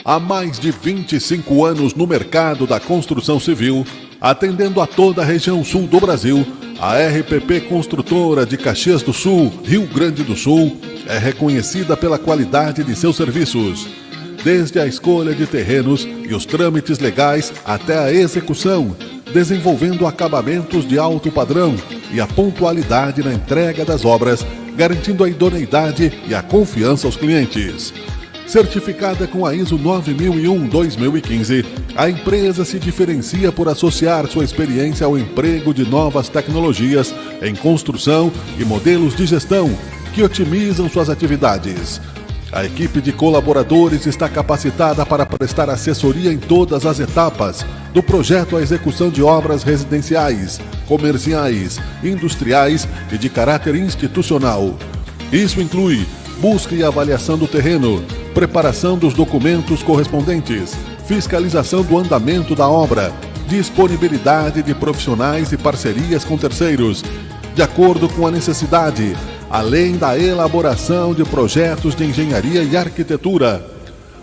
Há mais de 25 anos no mercado da construção civil, atendendo a toda a região sul do Brasil, a RPP Construtora de Caxias do Sul, Rio Grande do Sul, é reconhecida pela qualidade de seus serviços. Desde a escolha de terrenos e os trâmites legais até a execução, desenvolvendo acabamentos de alto padrão e a pontualidade na entrega das obras, garantindo a idoneidade e a confiança aos clientes. Certificada com a ISO 9001-2015, a empresa se diferencia por associar sua experiência ao emprego de novas tecnologias em construção e modelos de gestão que otimizam suas atividades. A equipe de colaboradores está capacitada para prestar assessoria em todas as etapas, do projeto à execução de obras residenciais, comerciais, industriais e de caráter institucional. Isso inclui busca e avaliação do terreno, preparação dos documentos correspondentes, fiscalização do andamento da obra, disponibilidade de profissionais e parcerias com terceiros, de acordo com a necessidade, além da elaboração de projetos de engenharia e arquitetura.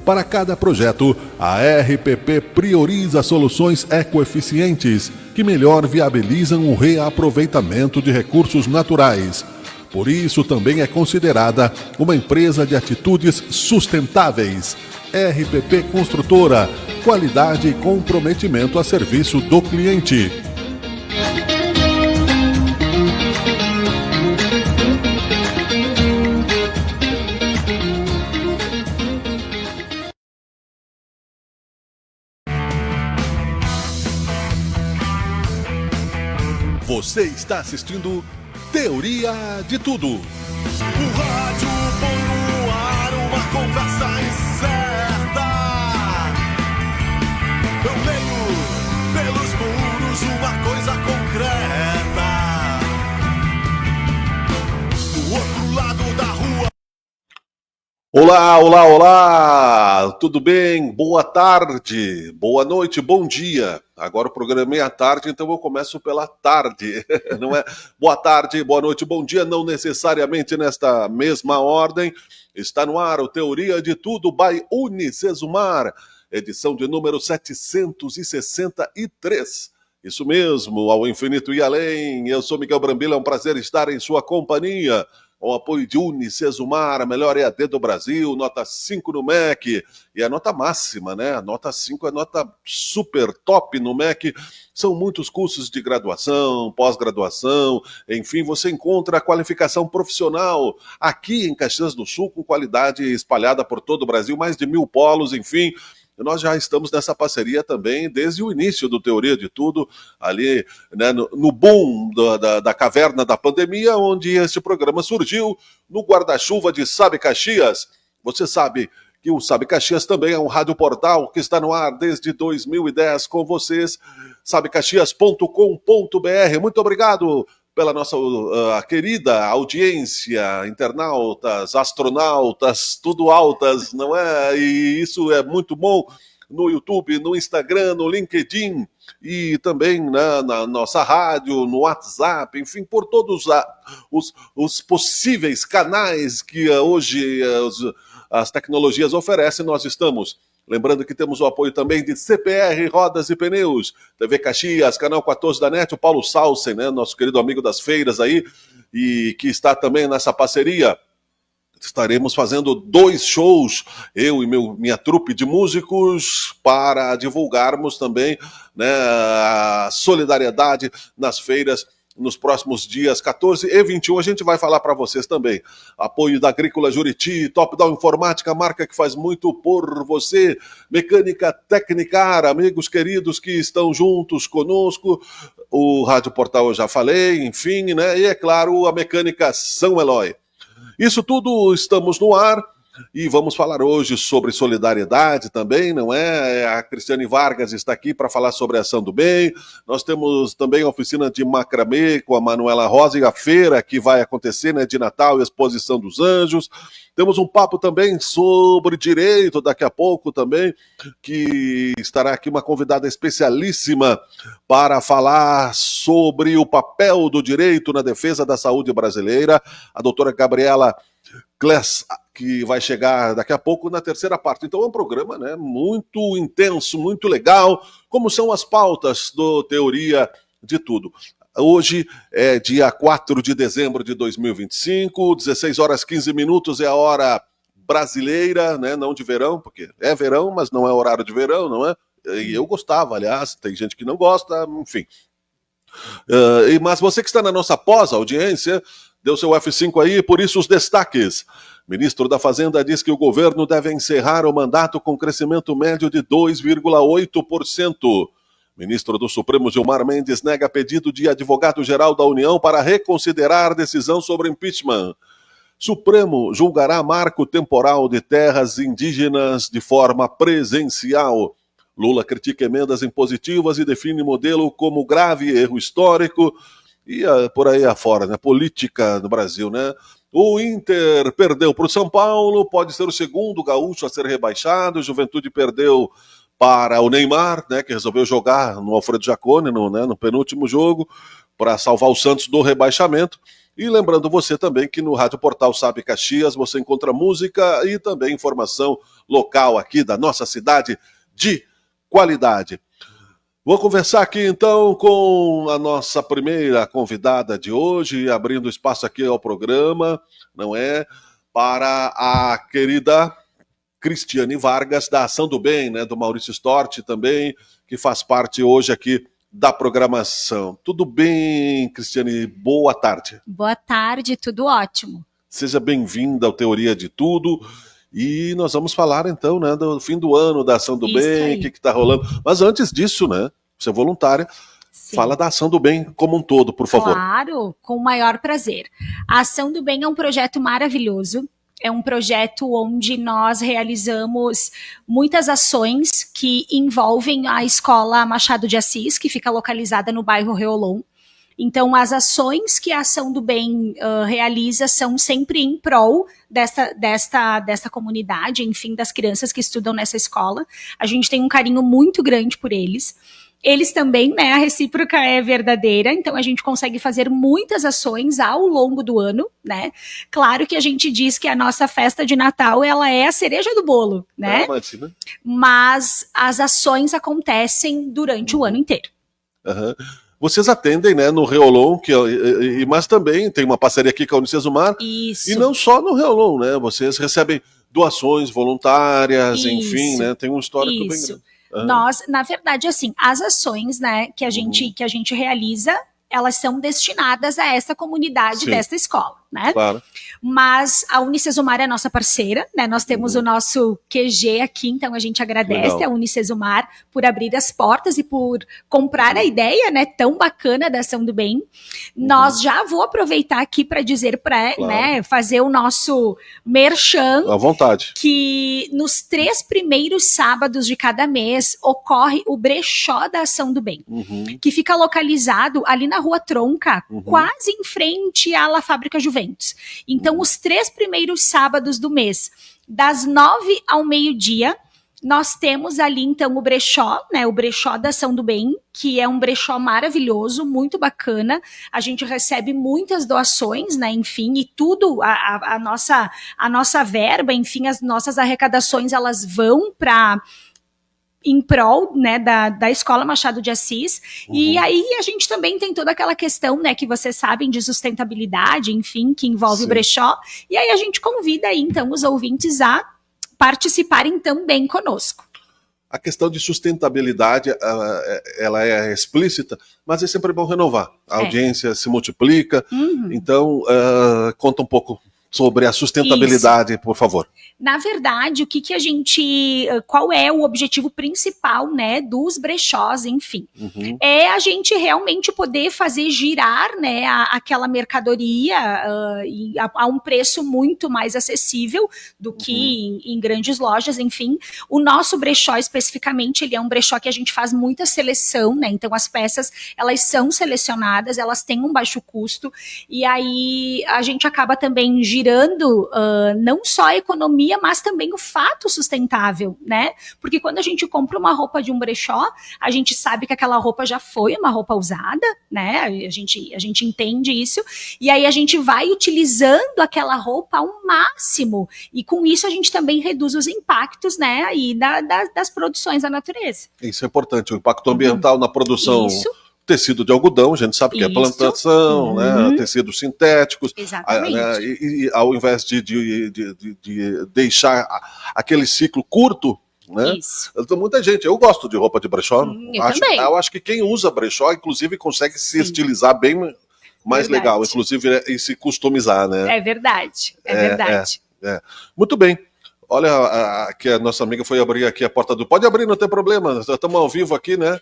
Para cada projeto, a RPP prioriza soluções ecoeficientes que melhor viabilizam o reaproveitamento de recursos naturais. Por isso, também é considerada uma empresa de atitudes sustentáveis. RPP Construtora, qualidade e comprometimento a serviço do cliente. Você está assistindo Teoria de Tudo. O rádio põe no ar uma conversa incerta. Eu leio pelos muros uma coisa concreta. Do outro lado da rua. Olá, olá, olá! Tudo bem? Boa tarde, boa noite, bom dia. Agora o programa é meia-tarde, então eu começo pela tarde, não é? Boa tarde, boa noite, bom dia, não necessariamente nesta mesma ordem. Está no ar o Teoria de Tudo by Unicesumar, edição de número 763. Isso mesmo, ao infinito e além. Eu sou Miguel Brambila, é um prazer estar em sua companhia. O apoio de Unicesumar, a melhor EAD do Brasil, nota 5 no MEC, e a nota máxima, né? A nota 5 é nota super top no MEC. São muitos cursos de graduação, pós-graduação, enfim, você encontra a qualificação profissional aqui em Caxias do Sul, com qualidade espalhada por todo o Brasil, mais de 1.000 polos, enfim. Nós já estamos nessa parceria também desde o início do Teoria de Tudo, ali, né, no boom da caverna da pandemia, onde este programa surgiu no guarda-chuva de Sabe Caxias. Você sabe que o Sabe Caxias também é um rádio portal que está no ar desde 2010 com vocês, sabecaxias.com.br. Muito obrigado pela nossa querida audiência, internautas, astronautas, tudo altas, não é? E isso é muito bom no YouTube, no Instagram, no LinkedIn e também, né, na nossa rádio, no WhatsApp, enfim, por todos os possíveis canais que hoje as tecnologias oferecem, nós estamos. Lembrando que temos o apoio também de CPR Rodas e Pneus, TV Caxias, Canal 14 da NET, o Paulo Salsen, né, nosso querido amigo das feiras aí, e que está também nessa parceria. Estaremos fazendo 2 shows, eu e minha trupe de músicos, para divulgarmos também, né, a solidariedade nas feiras. Nos próximos dias 14 e 21, a gente vai falar para vocês também. Apoio da Agrícola Juriti, Top Down Informática, marca que faz muito por você. Mecânica Tecnicar, amigos queridos que estão juntos conosco. O Rádio Portal eu já falei, enfim, né? E é claro, a Mecânica São Eloy. Isso tudo estamos no ar. E vamos falar hoje sobre solidariedade também, não é? A Cristiane Vargas está aqui para falar sobre a Ação do Bem. Nós temos também a oficina de macramê com a Manuela Rosa e a feira que vai acontecer, né, de Natal e a Exposição dos Anjos. Temos um papo também sobre direito daqui a pouco também, que estará aqui uma convidada especialíssima para falar sobre o papel do direito na defesa da saúde brasileira, a doutora Gabriela Class, que vai chegar daqui a pouco na terceira parte. Então é um programa, né, muito intenso, muito legal, como são as pautas do Teoria de Tudo. Hoje é dia 4 de dezembro de 2025, 16 horas 15 minutos é a hora brasileira, né, não de verão, porque é verão, mas não é horário de verão, não é? E eu gostava, aliás, tem gente que não gosta, enfim. Mas você que está na nossa pós-audiência, deu seu F5 aí, por isso os destaques. Ministro da Fazenda diz que o governo deve encerrar o mandato com crescimento médio de 2,8%. Ministro do Supremo Gilmar Mendes nega pedido de advogado-geral da União para reconsiderar decisão sobre impeachment. Supremo julgará marco temporal de terras indígenas de forma presencial. Lula critica emendas impositivas e define modelo como grave erro histórico. E por aí afora, né? Política no Brasil, né? O Inter perdeu para o São Paulo, pode ser o segundo gaúcho a ser rebaixado. Juventude perdeu para o Neymar, né? Que resolveu jogar no Alfredo Jaconi, no penúltimo jogo, para salvar o Santos do rebaixamento. E lembrando você também que no Rádio Portal Sabe Caxias você encontra música e também informação local aqui da nossa cidade de qualidade. Vou conversar aqui então com a nossa primeira convidada de hoje, abrindo espaço aqui ao programa, não é? Para a querida Cristiane Vargas, da Ação do Bem, né? Do Maurício Storti também, que faz parte hoje aqui da programação. Tudo bem, Cristiane? Boa tarde. Boa tarde, tudo ótimo. Seja bem-vinda ao Teoria de Tudo. E nós vamos falar então, né, do fim do ano da Ação do Bem, o que está rolando. Mas antes disso, né, você é voluntária, sim, fala da Ação do Bem como um todo, por favor. Claro, com o maior prazer. A Ação do Bem é um projeto maravilhoso. É um projeto onde nós realizamos muitas ações que envolvem a Escola Machado de Assis, que fica localizada no bairro Reolon. Então, as ações que a Ação do Bem realiza são sempre em prol desta comunidade, enfim, das crianças que estudam nessa escola. A gente tem um carinho muito grande por eles. Eles também, né, a recíproca é verdadeira, então a gente consegue fazer muitas ações ao longo do ano, né? Claro que a gente diz que a nossa festa de Natal, ela é a cereja do bolo, né? Mas as ações acontecem durante o ano inteiro. Uhum. Vocês atendem, né, no Reolon, mas também tem uma parceria aqui com a Unicesumar. Isso. E não só no Reolon, né? Vocês recebem doações voluntárias, isso, enfim, né? Tem um histórico bem grande. Uhum. Nós, na verdade, assim, as ações, né, que a gente realiza, elas são destinadas a essa comunidade, sim, desta escola, né? Claro. Mas a Unicesumar é a nossa parceira, né? Nós temos o nosso QG aqui, então a gente agradece a Unicesumar por abrir as portas e por comprar a ideia, né, tão bacana da Ação do Bem. Nós já vou aproveitar aqui para dizer para, né, fazer o nosso merchan. À vontade. Que nos 3 primeiros sábados de cada mês ocorre o brechó da Ação do Bem, que fica localizado ali na Rua Tronca, quase em frente à La Fábrica Juventus. Então, os 3 primeiros sábados do mês, das 9 ao meio-dia, nós temos ali, então, o brechó, né, o brechó da Ação do Bem, que é um brechó maravilhoso, muito bacana. A gente recebe muitas doações, né, enfim, e tudo, a nossa verba, enfim, as nossas arrecadações, elas vão para em prol, né, da Escola Machado de Assis, e aí a gente também tem toda aquela questão, né, que vocês sabem de sustentabilidade, enfim, que envolve o brechó, e aí a gente convida aí, então, os ouvintes a participarem também conosco. A questão de sustentabilidade, ela é explícita, mas é sempre bom renovar. A audiência se multiplica, então conta um pouco sobre a sustentabilidade, por favor. Na verdade, qual é o objetivo principal, né, dos brechós, enfim, é a gente realmente poder fazer girar, né, aquela mercadoria a um preço muito mais acessível do que em grandes lojas, enfim. O nosso brechó especificamente, ele é um brechó que a gente faz muita seleção, né, então as peças, elas são selecionadas, elas têm um baixo custo, e aí a gente acaba também girando girando não só a economia, mas também o fato sustentável, né? Porque quando a gente compra uma roupa de um brechó, a gente sabe que aquela roupa já foi uma roupa usada, né? A gente entende isso, e aí a gente vai utilizando aquela roupa ao máximo, e com isso a gente também reduz os impactos, né, aí das produções da natureza. Isso é importante, o impacto ambiental na produção. Isso. Tecido de algodão, a gente sabe que é plantação, né, tecidos sintéticos. Exatamente. Né, e ao invés de deixar aquele ciclo curto, né? Isso. Muita gente, eu gosto de roupa de brechó. Eu acho que quem usa brechó, inclusive, consegue se estilizar bem mais legal, inclusive, e se customizar, né? É verdade, verdade. Muito bem. Olha, aqui a nossa amiga foi abrir aqui a porta do... Pode abrir, não tem problema, estamos ao vivo aqui, né?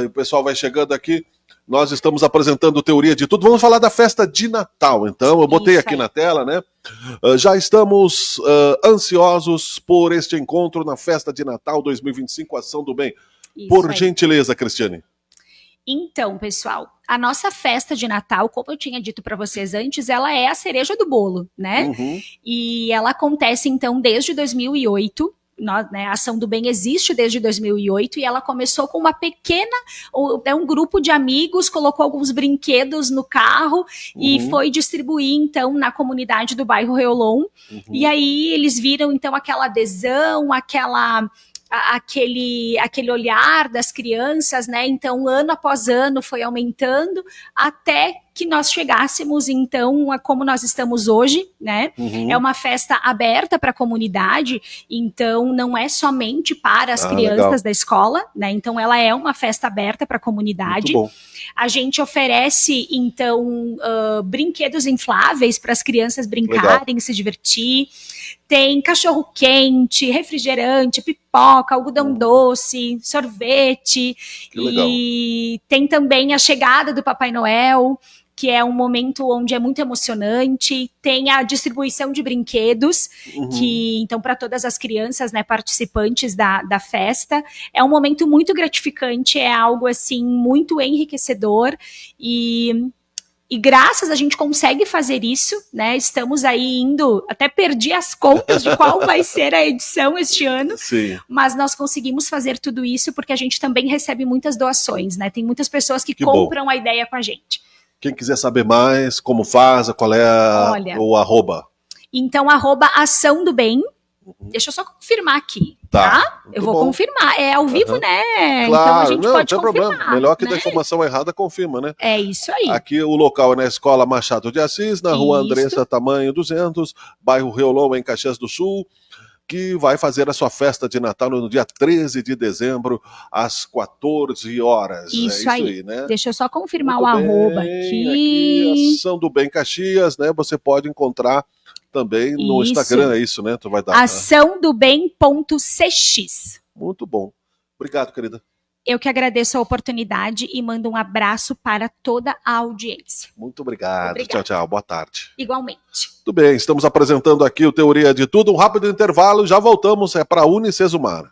O pessoal vai chegando aqui. Nós estamos apresentando Teoria de Tudo. Vamos falar da festa de Natal, então. Eu botei aqui na tela, né? Já estamos ansiosos por este encontro na festa de Natal 2025, Ação do Bem. Por gentileza, Cristiane. Então, pessoal, a nossa festa de Natal, como eu tinha dito para vocês antes, ela é a cereja do bolo, né? E ela acontece, então, desde 2008. A Ação do Bem existe desde 2008 e ela começou com uma pequena, um grupo de amigos, colocou alguns brinquedos no carro e foi distribuir, então, na comunidade do bairro Reolon. E aí eles viram, então, aquela adesão, aquele olhar das crianças, né? Então, ano após ano foi aumentando até que nós chegássemos, então, a como nós estamos hoje, né? É uma festa aberta para a comunidade, então não é somente para as crianças legal. Da escola, né? Então, ela é uma festa aberta para a comunidade. Muito bom. A gente oferece, então, brinquedos infláveis para as crianças brincarem, legal. Se divertir. Tem cachorro-quente, refrigerante, pipoca, algodão doce, sorvete. E tem também a chegada do Papai Noel, que é um momento onde é muito emocionante. Tem a distribuição de brinquedos, que então para todas as crianças, né, participantes da festa. É um momento muito gratificante, é algo assim muito enriquecedor e graças a gente consegue fazer isso, né? Estamos aí indo, até perdi as contas de qual vai ser a edição este ano, sim. Mas nós conseguimos fazer tudo isso porque a gente também recebe muitas doações, né? Tem muitas pessoas que compram a ideia com a gente. Quem quiser saber mais, como faz, qual é o arroba? Então, @Ação do Bem. Deixa eu só confirmar aqui, tá? Eu vou confirmar. É ao vivo, né? Claro, então a gente pode não tem confirmar. Problema. Melhor que né? dar informação errada, confirma, né? É isso aí. Aqui o local é na Escola Machado de Assis, na Rua Andressa Tamanho 200, bairro Reolon, em Caxias do Sul, que vai fazer a sua festa de Natal no dia 13 de dezembro, às 14 horas. Isso aí, né? Deixa eu só confirmar muito o bem, arroba aqui. Ação do Bem Caxias, né? Você pode encontrar também no Instagram, é isso, né? Tu vai dar açãodobem.cx. Muito bom. Obrigado, querida. Eu que agradeço a oportunidade e mando um abraço para toda a audiência. Muito obrigado. Tchau, tchau. Boa tarde. Igualmente. Tudo bem, estamos apresentando aqui o Teoria de Tudo. Um rápido intervalo, já voltamos, é para a Unicesumar.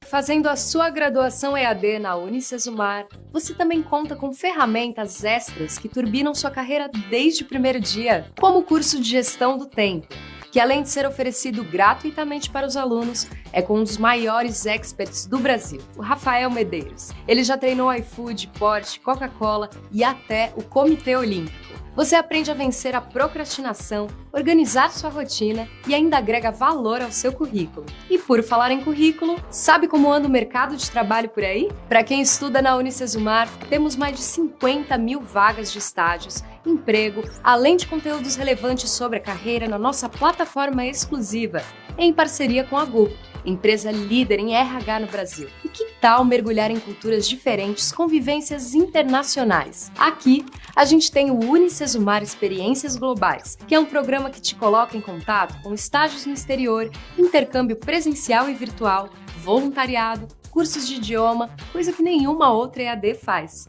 Fazendo a sua graduação EAD na Unicesumar, você também conta com ferramentas extras que turbinam sua carreira desde o primeiro dia, como o curso de Gestão do Tempo, que além de ser oferecido gratuitamente para os alunos, é com um dos maiores experts do Brasil, o Rafael Medeiros. Ele já treinou iFood, Porsche, Coca-Cola e até o Comitê Olímpico. Você aprende a vencer a procrastinação, organizar sua rotina e ainda agrega valor ao seu currículo. E por falar em currículo, sabe como anda o mercado de trabalho por aí? Para quem estuda na Unicesumar, temos mais de 50 mil vagas de estágios, emprego, além de conteúdos relevantes sobre a carreira na nossa plataforma exclusiva, em parceria com a GU, empresa líder em RH no Brasil. E que tal mergulhar em culturas diferentes com vivências internacionais? Aqui, a gente tem o Unicesumar Experiências Globais, que é um programa que te coloca em contato com estágios no exterior, intercâmbio presencial e virtual, voluntariado, cursos de idioma, coisa que nenhuma outra EAD faz.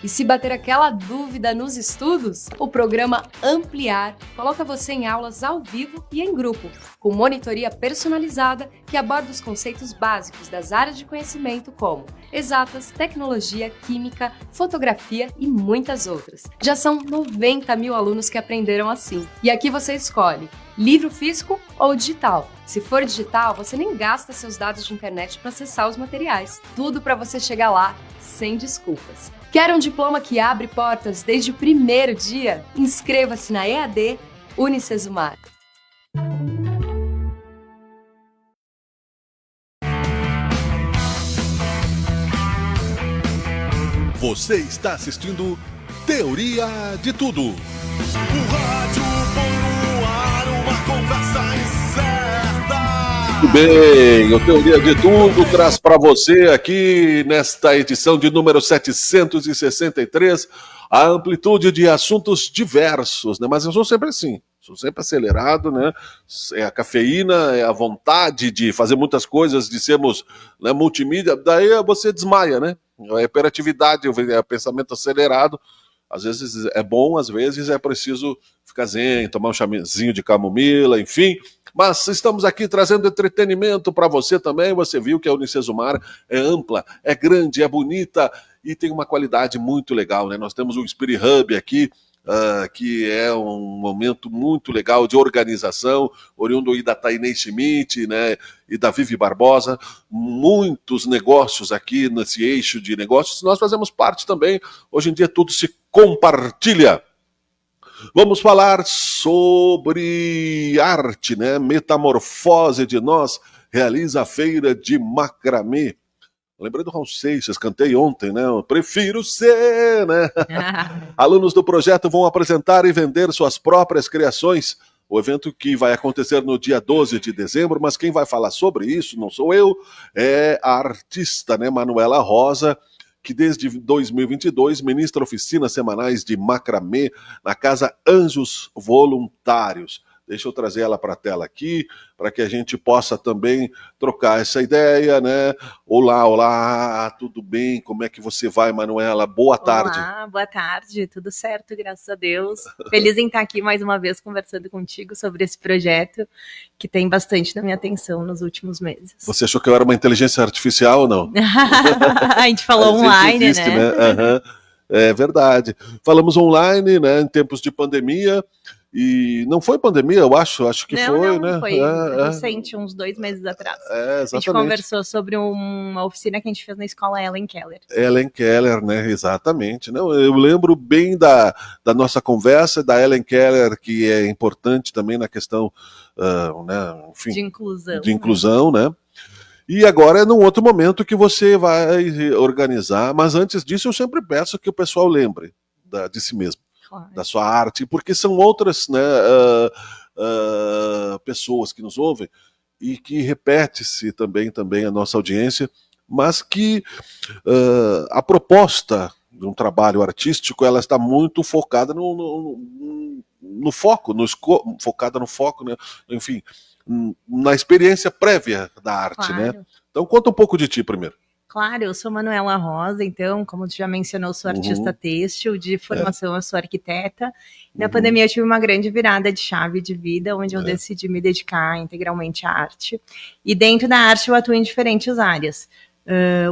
E se bater aquela dúvida nos estudos, o programa Ampliar coloca você em aulas ao vivo e em grupo, com monitoria personalizada que aborda os conceitos básicos das áreas de conhecimento como exatas, tecnologia, química, fotografia e muitas outras. Já são 90 mil alunos que aprenderam assim. E aqui você escolhe livro físico ou digital. Se for digital, você nem gasta seus dados de internet para acessar os materiais. Tudo para você chegar lá sem desculpas. Quer um diploma que abre portas desde o primeiro dia? Inscreva-se na EAD Unicesumar. Você está assistindo Teoria de Tudo. O rádio põe no ar uma conversa incerta. Muito bem, o Teoria de Tudo traz para você aqui, nesta edição de número 763, a amplitude de assuntos diversos, né? Mas eu sou sempre assim, sou sempre acelerado, né? É a cafeína, é a vontade de fazer muitas coisas, de sermos, né, multimídia, daí você desmaia, né? A hiperatividade, o pensamento acelerado, às vezes é bom, às vezes é preciso ficar zen, tomar um chamezinho de camomila, enfim. Mas estamos aqui trazendo entretenimento para você também. Você viu que a Unicesumar é ampla, é grande, é bonita e tem uma qualidade muito legal, né? Nós temos o Spirit Hub aqui, que é um momento muito legal de organização, oriundo aí da Tainei Schmidt, né, e da Vivi Barbosa, muitos negócios aqui nesse eixo de negócios, nós fazemos parte também, hoje em dia tudo se compartilha. Vamos falar sobre arte, né, Metamorfose de Nós realiza a feira de macramê. Lembrei do Raul Seixas, cantei ontem, né? Eu prefiro ser, né? Alunos do projeto vão apresentar e vender suas próprias criações. O evento que vai acontecer no dia 12 de dezembro, mas quem vai falar sobre isso não sou eu, é a artista, né, Manuela Rosa, que desde 2022 ministra oficinas semanais de macramê na Casa Anjos Voluntários. Deixa eu trazer ela para a tela aqui, para que a gente possa também trocar essa ideia, né? Olá, tudo bem? Como é que você vai, Manuela? Boa tarde. Olá, boa tarde, tudo certo, graças a Deus. Feliz em estar aqui mais uma vez conversando contigo sobre esse projeto, que tem bastante na minha atenção nos últimos meses. Você achou que eu era uma inteligência artificial ou não? A gente falou online, existe, né? Uhum. É verdade. Falamos online, né, em tempos de pandemia. E não foi pandemia, eu acho que não, foi, não, né? Foi recente, uns 2 meses atrás. Exatamente. A gente conversou sobre uma oficina que a gente fez na escola Ellen Keller. Ellen Keller, né? Exatamente. Não, eu lembro bem da nossa conversa, da Ellen Keller, que é importante também na questão, né, enfim, de inclusão, né? E agora é num outro momento que você vai organizar, mas antes disso eu sempre peço que o pessoal lembre de si mesmo. Da sua arte, porque são outras, né, pessoas que nos ouvem e que repete-se também a nossa audiência, mas que a proposta de um trabalho artístico ela está muito focada no foco, focada no foco, né, enfim, na experiência prévia da arte, claro. Né? Então conta um pouco de ti primeiro. Claro, eu sou Manuela Rosa, então, como tu já mencionou, sou artista têxtil, de formação eu sou arquiteta. Na pandemia eu tive uma grande virada de chave de vida, onde eu decidi me dedicar integralmente à arte. E dentro da arte eu atuo em diferentes áreas.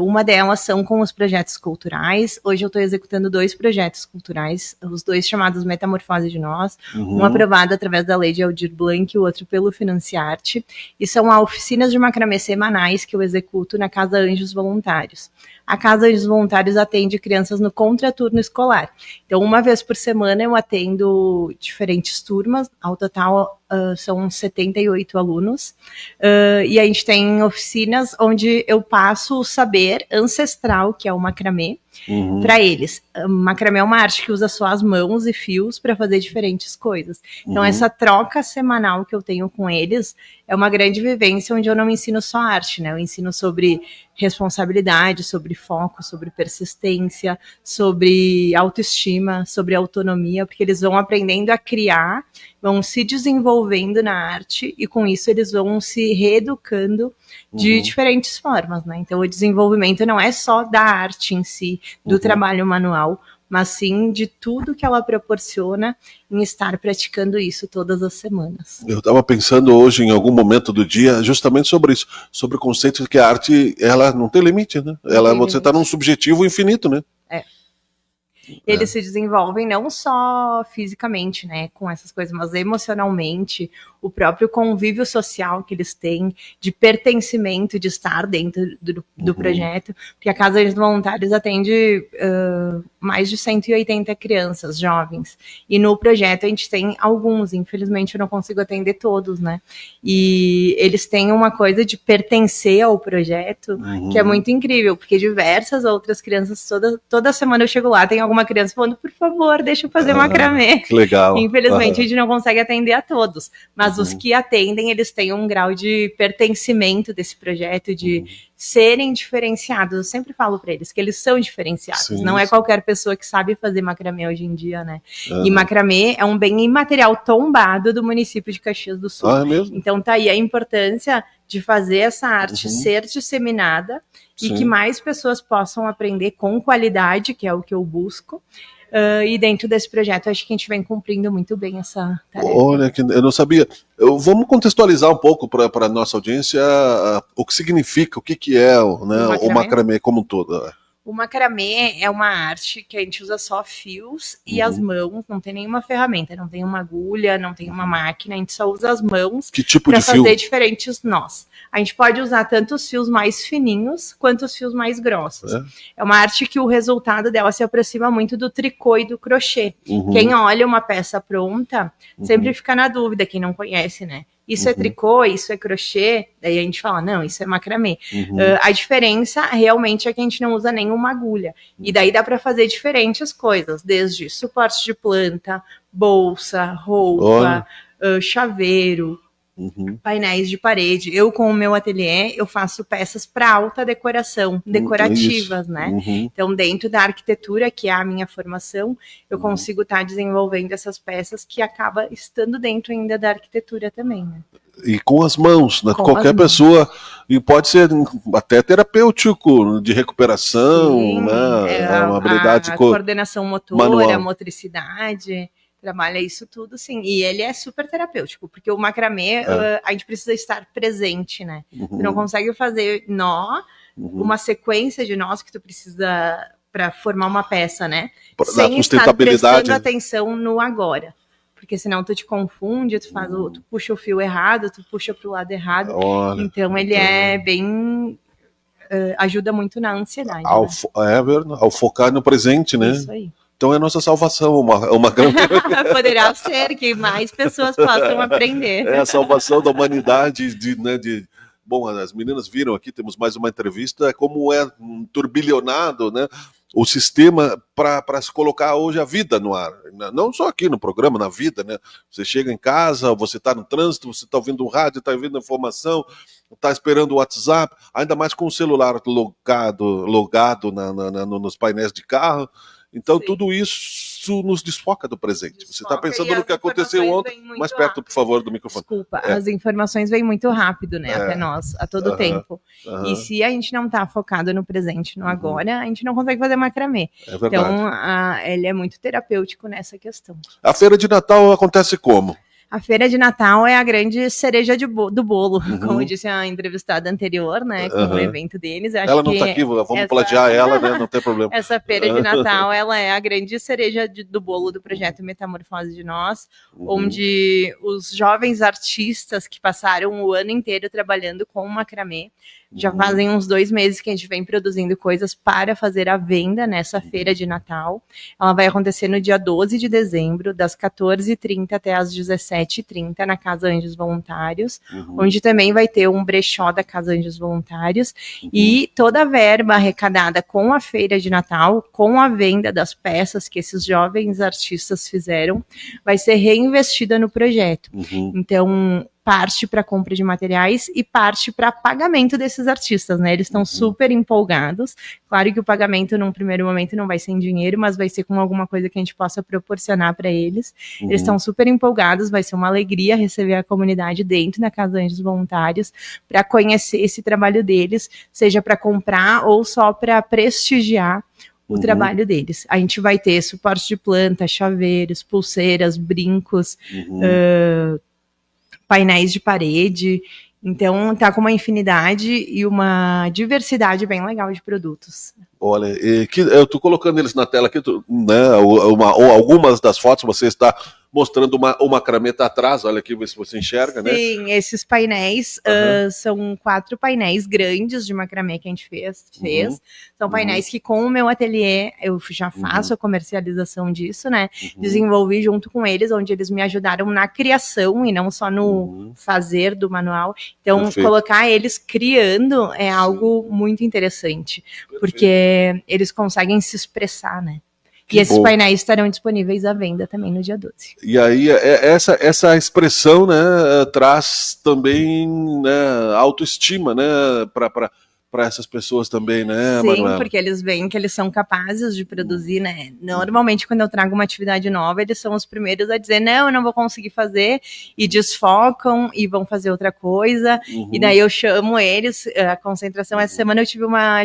Uma delas são com os projetos culturais. Hoje eu estou executando 2 projetos culturais, os 2 chamados Metamorfose de Nós, um aprovado através da lei de Aldir Blanc e o outro pelo Financiarte, e são oficinas de macramê semanais que eu executo na Casa Anjos Voluntários. A Casa Anjos Voluntários atende crianças no contraturno escolar. Então, uma vez por semana eu atendo diferentes turmas, ao total são 78 alunos, e a gente tem oficinas onde eu passo o saber ancestral, que é o macramê, para eles. Macramê é uma arte que usa só as mãos e fios para fazer diferentes coisas. Então, essa troca semanal que eu tenho com eles é uma grande vivência onde eu não ensino só arte, né? Eu ensino sobre responsabilidade, sobre foco, sobre persistência, sobre autoestima, sobre autonomia, porque eles vão aprendendo a criar, vão se desenvolvendo na arte e com isso eles vão se reeducando de diferentes formas, né? Então o desenvolvimento não é só da arte em si, do trabalho manual, mas sim de tudo que ela proporciona em estar praticando isso todas as semanas. Eu estava pensando hoje, em algum momento do dia, justamente sobre isso, sobre o conceito de que a arte, ela não tem limite, né? Você está num subjetivo infinito, né? Eles se desenvolvem não só fisicamente, né, com essas coisas, mas emocionalmente, o próprio convívio social que eles têm, de pertencimento, de estar dentro do projeto, porque a Casa dos Voluntários atende mais de 180 crianças, jovens, e no projeto a gente tem alguns, infelizmente eu não consigo atender todos, né, e eles têm uma coisa de pertencer ao projeto, que é muito incrível, porque diversas outras crianças, toda semana eu chego lá, tem alguma criança falando, por favor, deixa eu fazer macramê. Que legal. Infelizmente a gente não consegue atender a todos, mas os que atendem, eles têm um grau de pertencimento desse projeto, de serem diferenciados. Eu sempre falo para eles que eles são diferenciados. Sim, não é qualquer pessoa que sabe fazer macramê hoje em dia, né? E macramê é um bem imaterial tombado do município de Caxias do Sul. É mesmo? Então tá aí a importância de fazer essa arte ser disseminada e que mais pessoas possam aprender com qualidade, que é o que eu busco. E dentro desse projeto, acho que a gente vem cumprindo muito bem essa tarefa. Olha, eu não sabia. Vamos contextualizar um pouco para a nossa audiência o que significa, o que é o macramê como um todo. O macramê é uma arte que a gente usa só fios e as mãos, não tem nenhuma ferramenta, não tem uma agulha, não tem uma máquina, a gente só usa as mãos para fazer diferentes nós. A gente pode usar tanto os fios mais fininhos quanto os fios mais grossos. É uma arte que o resultado dela se aproxima muito do tricô e do crochê. Quem olha uma peça pronta sempre fica na dúvida, quem não conhece, né? Isso é tricô, isso é crochê, daí a gente fala, não, isso é macramê. A diferença realmente é que a gente não usa nenhuma agulha. E daí dá para fazer diferentes coisas, desde suporte de planta, bolsa, roupa, chaveiro, painéis de parede. Eu, com o meu ateliê, eu faço peças para alta decoração, decorativas, né? Então, dentro da arquitetura, que é a minha formação, eu consigo estar desenvolvendo essas peças que acaba estando dentro ainda da arquitetura também, né? E com as mãos, né? Com Qualquer pessoa, e pode ser até terapêutico, de recuperação, sim, né? É uma habilidade... A coordenação motora, manual. a motricidade... Trabalha isso tudo, sim. E ele é super terapêutico, porque o macramê, a gente precisa estar presente, né? Tu não consegue fazer uma sequência de nós que tu precisa para formar uma peça, né? Sem estar prestando atenção no agora. Porque senão tu te confunde, tu puxa o fio errado, tu puxa pro lado errado. Olha, então ele é bem... ajuda muito na ansiedade. É verdade, ao focar no presente, né? Isso aí. Então é nossa salvação, uma grande... Poderá ser que mais pessoas possam aprender. É a salvação da humanidade, Bom, as meninas viram aqui, temos mais uma entrevista, como é turbilhonado, né? O sistema para se colocar hoje a vida no ar. Não só aqui no programa, na vida, né? Você chega em casa, você está no trânsito, você está ouvindo o rádio, está ouvindo a informação, está esperando o WhatsApp, ainda mais com o celular logado nos painéis de carro. Então, sim, tudo isso nos desfoca do presente. Você está pensando no que aconteceu ontem. Mais perto, por favor, do microfone. Desculpa, as informações vêm muito rápido, né? Até nós, a todo tempo. E se a gente não está focado no presente, no agora, a gente não consegue fazer macramê. É verdade. Então, ele é muito terapêutico nessa questão. A feira de Natal acontece como? A feira de Natal é a grande cereja do bolo, como disse a entrevistada anterior, né, com o evento deles. Acho ela não está aqui, vamos plagiar ela, né, não tem problema. Essa feira de Natal, ela é a grande cereja do bolo do projeto Metamorfose de Nós, onde os jovens artistas que passaram o ano inteiro trabalhando com macramê, já fazem uns 2 meses que a gente vem produzindo coisas para fazer a venda nessa feira de Natal. Ela vai acontecer no dia 12 de dezembro, das 14h30 até as 17h30, na Casa Anjos Voluntários, onde também vai ter um brechó da Casa Anjos Voluntários, e toda a verba arrecadada com a feira de Natal, com a venda das peças que esses jovens artistas fizeram, vai ser reinvestida no projeto. Então, parte para compra de materiais e parte para pagamento desses artistas, né? Eles estão super empolgados. Claro que o pagamento, num primeiro momento, não vai ser em dinheiro, mas vai ser com alguma coisa que a gente possa proporcionar para eles. Eles estão super empolgados, vai ser uma alegria receber a comunidade dentro da Casa Anjos Voluntários para conhecer esse trabalho deles, seja para comprar ou só para prestigiar o trabalho deles. A gente vai ter suporte de planta, chaveiros, pulseiras, brincos, painéis de parede. Então, tá com uma infinidade e uma diversidade bem legal de produtos. Olha, eu tô colocando eles na tela aqui, né, ou algumas das fotos você está mostrando uma macrameta atrás, olha aqui, vê se você enxerga, né? Sim, esses painéis são 4 painéis grandes de macramê que a gente fez. São painéis que com o meu ateliê eu já faço a comercialização disso, né? Desenvolvi junto com eles, onde eles me ajudaram na criação e não só no fazer do manual. Então, Perfeito. colocar eles criando é algo muito interessante, porque eles conseguem se expressar, né? E esses painéis estarão disponíveis à venda também no dia 12. E aí, essa expressão, né, traz também, né, autoestima, né, para essas pessoas também, né, Sim, Manuela? porque eles veem que eles são capazes de produzir, né? Normalmente, quando eu trago uma atividade nova, eles são os primeiros a dizer, não, eu não vou conseguir fazer, e desfocam e vão fazer outra coisa. E daí eu chamo eles, a concentração. Essa semana eu tive uma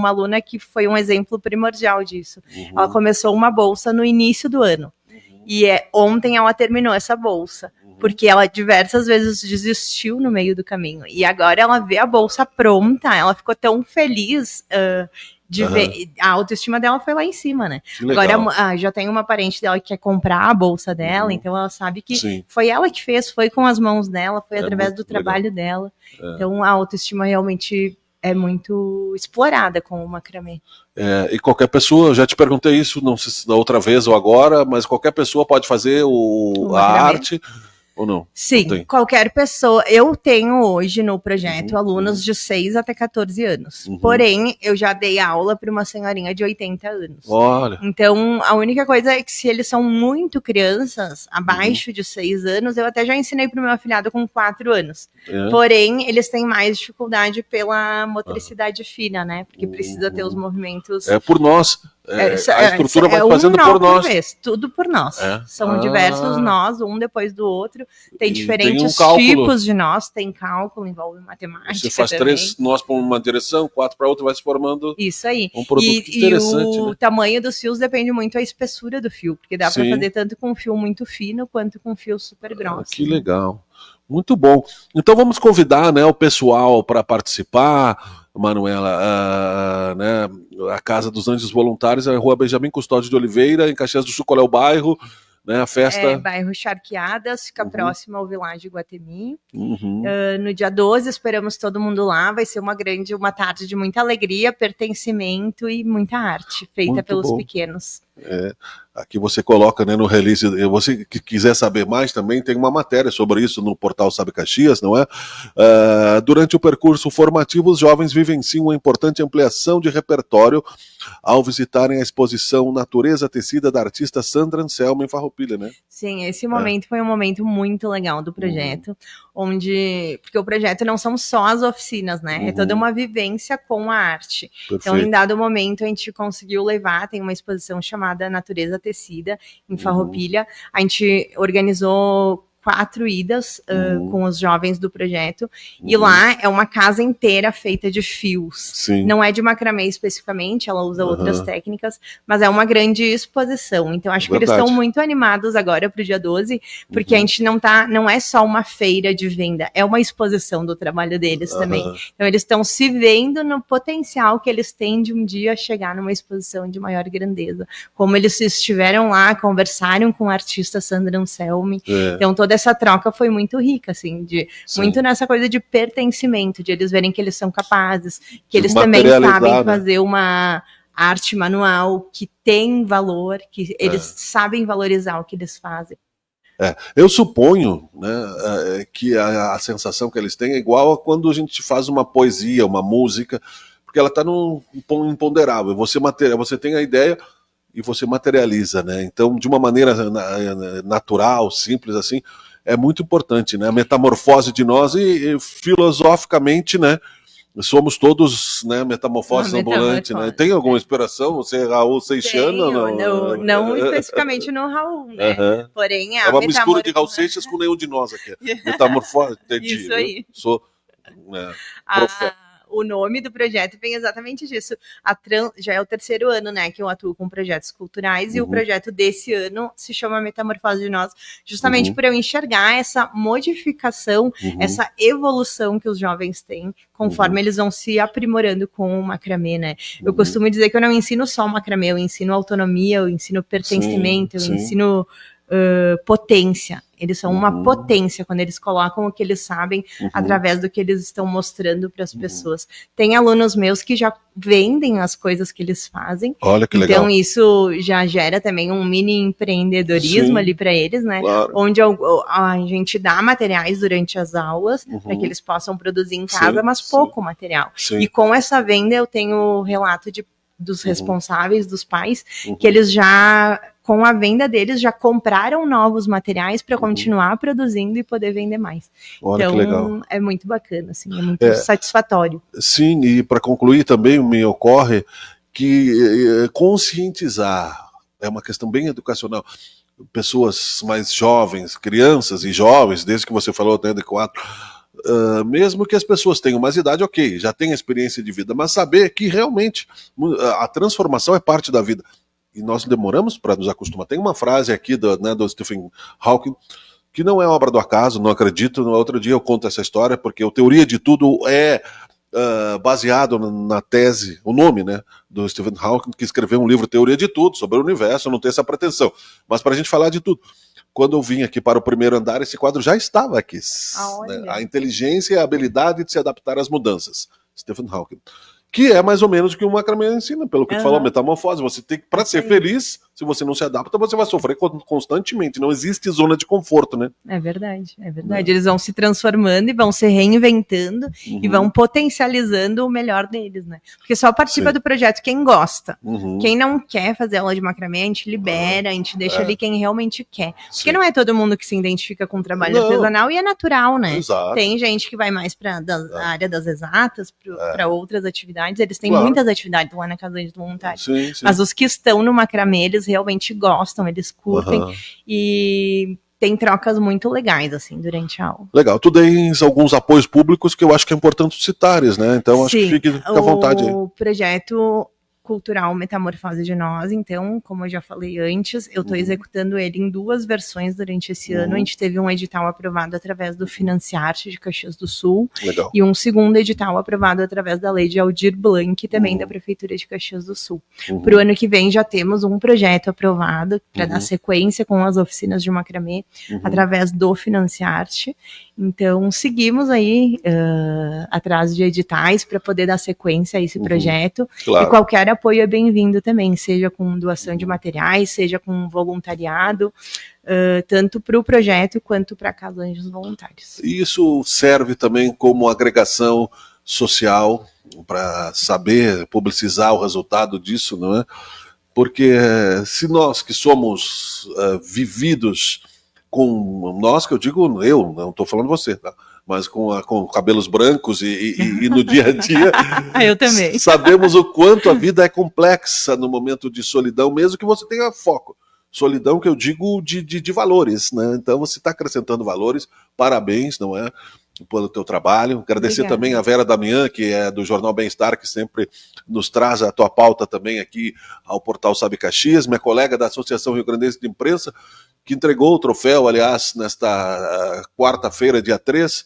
aluna que foi um exemplo primordial disso. Ela começou uma bolsa no início do ano. E ontem ela terminou essa bolsa. Porque ela diversas vezes desistiu no meio do caminho. E agora ela vê a bolsa pronta, ela ficou tão feliz de ver. A autoestima dela foi lá em cima, né? Agora já tem uma parente dela que quer comprar a bolsa dela, então ela sabe que foi ela que fez, foi com as mãos dela, foi através do trabalho dela. Então a autoestima realmente é muito explorada com o macramê. E qualquer pessoa, eu já te perguntei isso, não sei se da outra vez ou agora, mas qualquer pessoa pode fazer a arte. Ou não? Sim, não qualquer pessoa. Eu tenho hoje no projeto alunos de 6 até 14 anos. Porém, eu já dei aula para uma senhorinha de 80 anos. Olha. Então, a única coisa é que se eles são muito crianças, abaixo de 6 anos, eu até já ensinei para o meu afilhado com 4 anos. Porém, eles têm mais dificuldade pela motricidade fina, né? Porque precisa ter os movimentos... por nós. A estrutura vai fazendo por nós. Tudo por nós. São diversos nós, um depois do outro. Tem diferentes tipos de nós, tem cálculo, envolve matemática. Você faz também. 3 nós para uma direção, 4 para outra, vai se formando isso aí. Um produto interessante. E o tamanho dos fios depende muito da espessura do fio, porque dá para fazer tanto com fio muito fino quanto com fio super grosso. Que legal. Muito bom. Então vamos convidar, né, o pessoal para participar. Manuela, né, a Casa dos Anjos Voluntários, a Rua Benjamin Custódio de Oliveira, em Caxias do Sul. Qual é o bairro? Né, a festa... bairro Charqueadas, fica próximo ao Világio Iguatemi. No dia 12, esperamos todo mundo lá. Vai ser uma tarde de muita alegria, pertencimento e muita arte, feita muito pelos pequenos. Aqui você coloca, né, no release, você que quiser saber mais também, tem uma matéria sobre isso no portal Sabe Caxias, não é? Durante o percurso formativo, os jovens vivenciam uma importante ampliação de repertório ao visitarem a exposição Natureza Tecida da artista Sandra Anselmo em Farroupilha, né? Sim, esse momento foi um momento muito legal do projeto, porque o projeto não são só as oficinas, né? É toda uma vivência com a arte. Perfeito. Então, em dado momento, a gente conseguiu levar, tem uma exposição chamada Natureza Tecida em Farroupilha. A gente organizou 4 idas com os jovens do projeto, e lá é uma casa inteira feita de fios. Sim. Não é de macramê especificamente, ela usa outras técnicas, mas é uma grande exposição. Então acho que eles estão muito animados agora para o dia 12, porque a gente não é só uma feira de venda, é uma exposição do trabalho deles também. Então eles estão se vendo no potencial que eles têm de um dia chegar numa exposição de maior grandeza. Como eles estiveram lá, conversaram com o artista Sandra Anselmi, então toda essa troca foi muito rica, assim, muito nessa coisa de pertencimento, de eles verem que eles são capazes, que eles também sabem fazer uma arte manual que tem valor, que eles sabem valorizar o que eles fazem. Eu suponho, né, que a sensação que eles têm é igual a quando a gente faz uma poesia, uma música, porque ela está num imponderável. Você tem a ideia e você materializa, né? Então, de uma maneira natural, simples assim, é muito importante, né? A metamorfose de nós e filosoficamente, né? Somos todos, né, metamorfose ambulante, né? Tem alguma inspiração? Você é Raul Seixas? Não especificamente no Raul, né? Porém, é uma mistura de Raul Seixas com nenhum de nós aqui. Metamorfose, entendi. Isso aí. Sou profeta. o nome do projeto vem exatamente disso. Já é o terceiro ano, né, que eu atuo com projetos culturais, e o projeto desse ano se chama Metamorfose de Nós, justamente por eu enxergar essa modificação, essa evolução que os jovens têm, conforme eles vão se aprimorando com o macramê, né? Eu costumo dizer que eu não ensino só macramê, eu ensino autonomia, eu ensino pertencimento, eu ensino potência. Eles são uma potência quando eles colocam o que eles sabem através do que eles estão mostrando para as pessoas. Tem alunos meus que já vendem as coisas que eles fazem. Olha que então legal. Isso já gera também um mini empreendedorismo ali para eles, né? Claro. Onde a gente dá materiais durante as aulas para que eles possam produzir em casa, mas pouco material. E com essa venda eu tenho relato dos responsáveis, dos pais, que eles já, com a venda deles, já compraram novos materiais para continuar produzindo e poder vender mais. Olha, então, que legal. É muito bacana, assim, é muito satisfatório. Sim, e para concluir também me ocorre que conscientizar é uma questão bem educacional. Pessoas mais jovens, crianças e jovens, desde que você falou até de 4, mesmo que as pessoas tenham mais idade, ok, já tem experiência de vida, mas saber que realmente a transformação é parte da vida. E nós demoramos para nos acostumar. Tem uma frase aqui do Stephen Hawking, que não é obra do acaso, não acredito. No outro dia eu conto essa história, porque o Teoria de Tudo é baseado na tese, o nome, né, do Stephen Hawking, que escreveu um livro, Teoria de Tudo, sobre o universo. Eu não tenho essa pretensão, mas para a gente falar de tudo. Quando eu vim aqui para o primeiro andar, esse quadro já estava aqui. Né? A inteligência e a habilidade de se adaptar às mudanças. Stephen Hawking. Que é mais ou menos o que o macramê ensina, pelo que tu falou, metamorfose. Você tem que, para ser feliz, se você não se adapta, você vai sofrer constantemente. Não existe zona de conforto, né? É verdade, é verdade. Eles vão se transformando e vão se reinventando e vão potencializando o melhor deles, né? Porque só participa do projeto quem gosta. Quem não quer fazer aula de macramê, a gente libera, a gente deixa ali quem realmente quer. Porque não é todo mundo que se identifica com o trabalho artesanal e é natural, né? Exato. Tem gente que vai mais para a área das exatas, para outras atividades. Eles têm muitas atividades lá na Casa dos Voluntários. Sim. Mas os que estão no macramê, eles realmente gostam, eles curtem e tem trocas muito legais, assim, durante a aula. Legal. Tu tens alguns apoios públicos que eu acho que é importante citar, né? Então acho que fique à vontade aí. O projeto cultural Metamorfose de Nós, então, como eu já falei antes, eu estou executando ele em 2 versões durante esse ano. A gente teve um edital aprovado através do Financiarte de Caxias do Sul. Legal. E um segundo edital aprovado através da lei de Aldir Blanc, também da Prefeitura de Caxias do Sul. Para o ano que vem já temos um projeto aprovado para dar sequência com as oficinas de macramê através do Financiarte. Então, seguimos aí atrás de editais para poder dar sequência a esse projeto. Claro. E qualquer apoio é bem-vindo também, seja com doação de materiais, seja com voluntariado, tanto para o projeto quanto para a Casa Anjos Voluntários. Isso serve também como agregação social para saber publicizar o resultado disso, não é? Porque se nós que somos vividos com nós, que eu digo eu, não estou falando você, tá? Mas com cabelos brancos e no dia a dia, eu também. Sabemos o quanto a vida é complexa no momento de solidão, mesmo que você tenha foco. Solidão que eu digo de valores, né? Então você está acrescentando valores, parabéns, não é? Pelo teu trabalho. Agradecer também a Vera Damian, que é do Jornal Bem-Estar, que sempre nos traz a tua pauta também aqui ao Portal Sabe Caxias, minha colega da Associação Rio Grandense de Imprensa, que entregou o troféu, aliás, nesta quarta-feira, dia 3,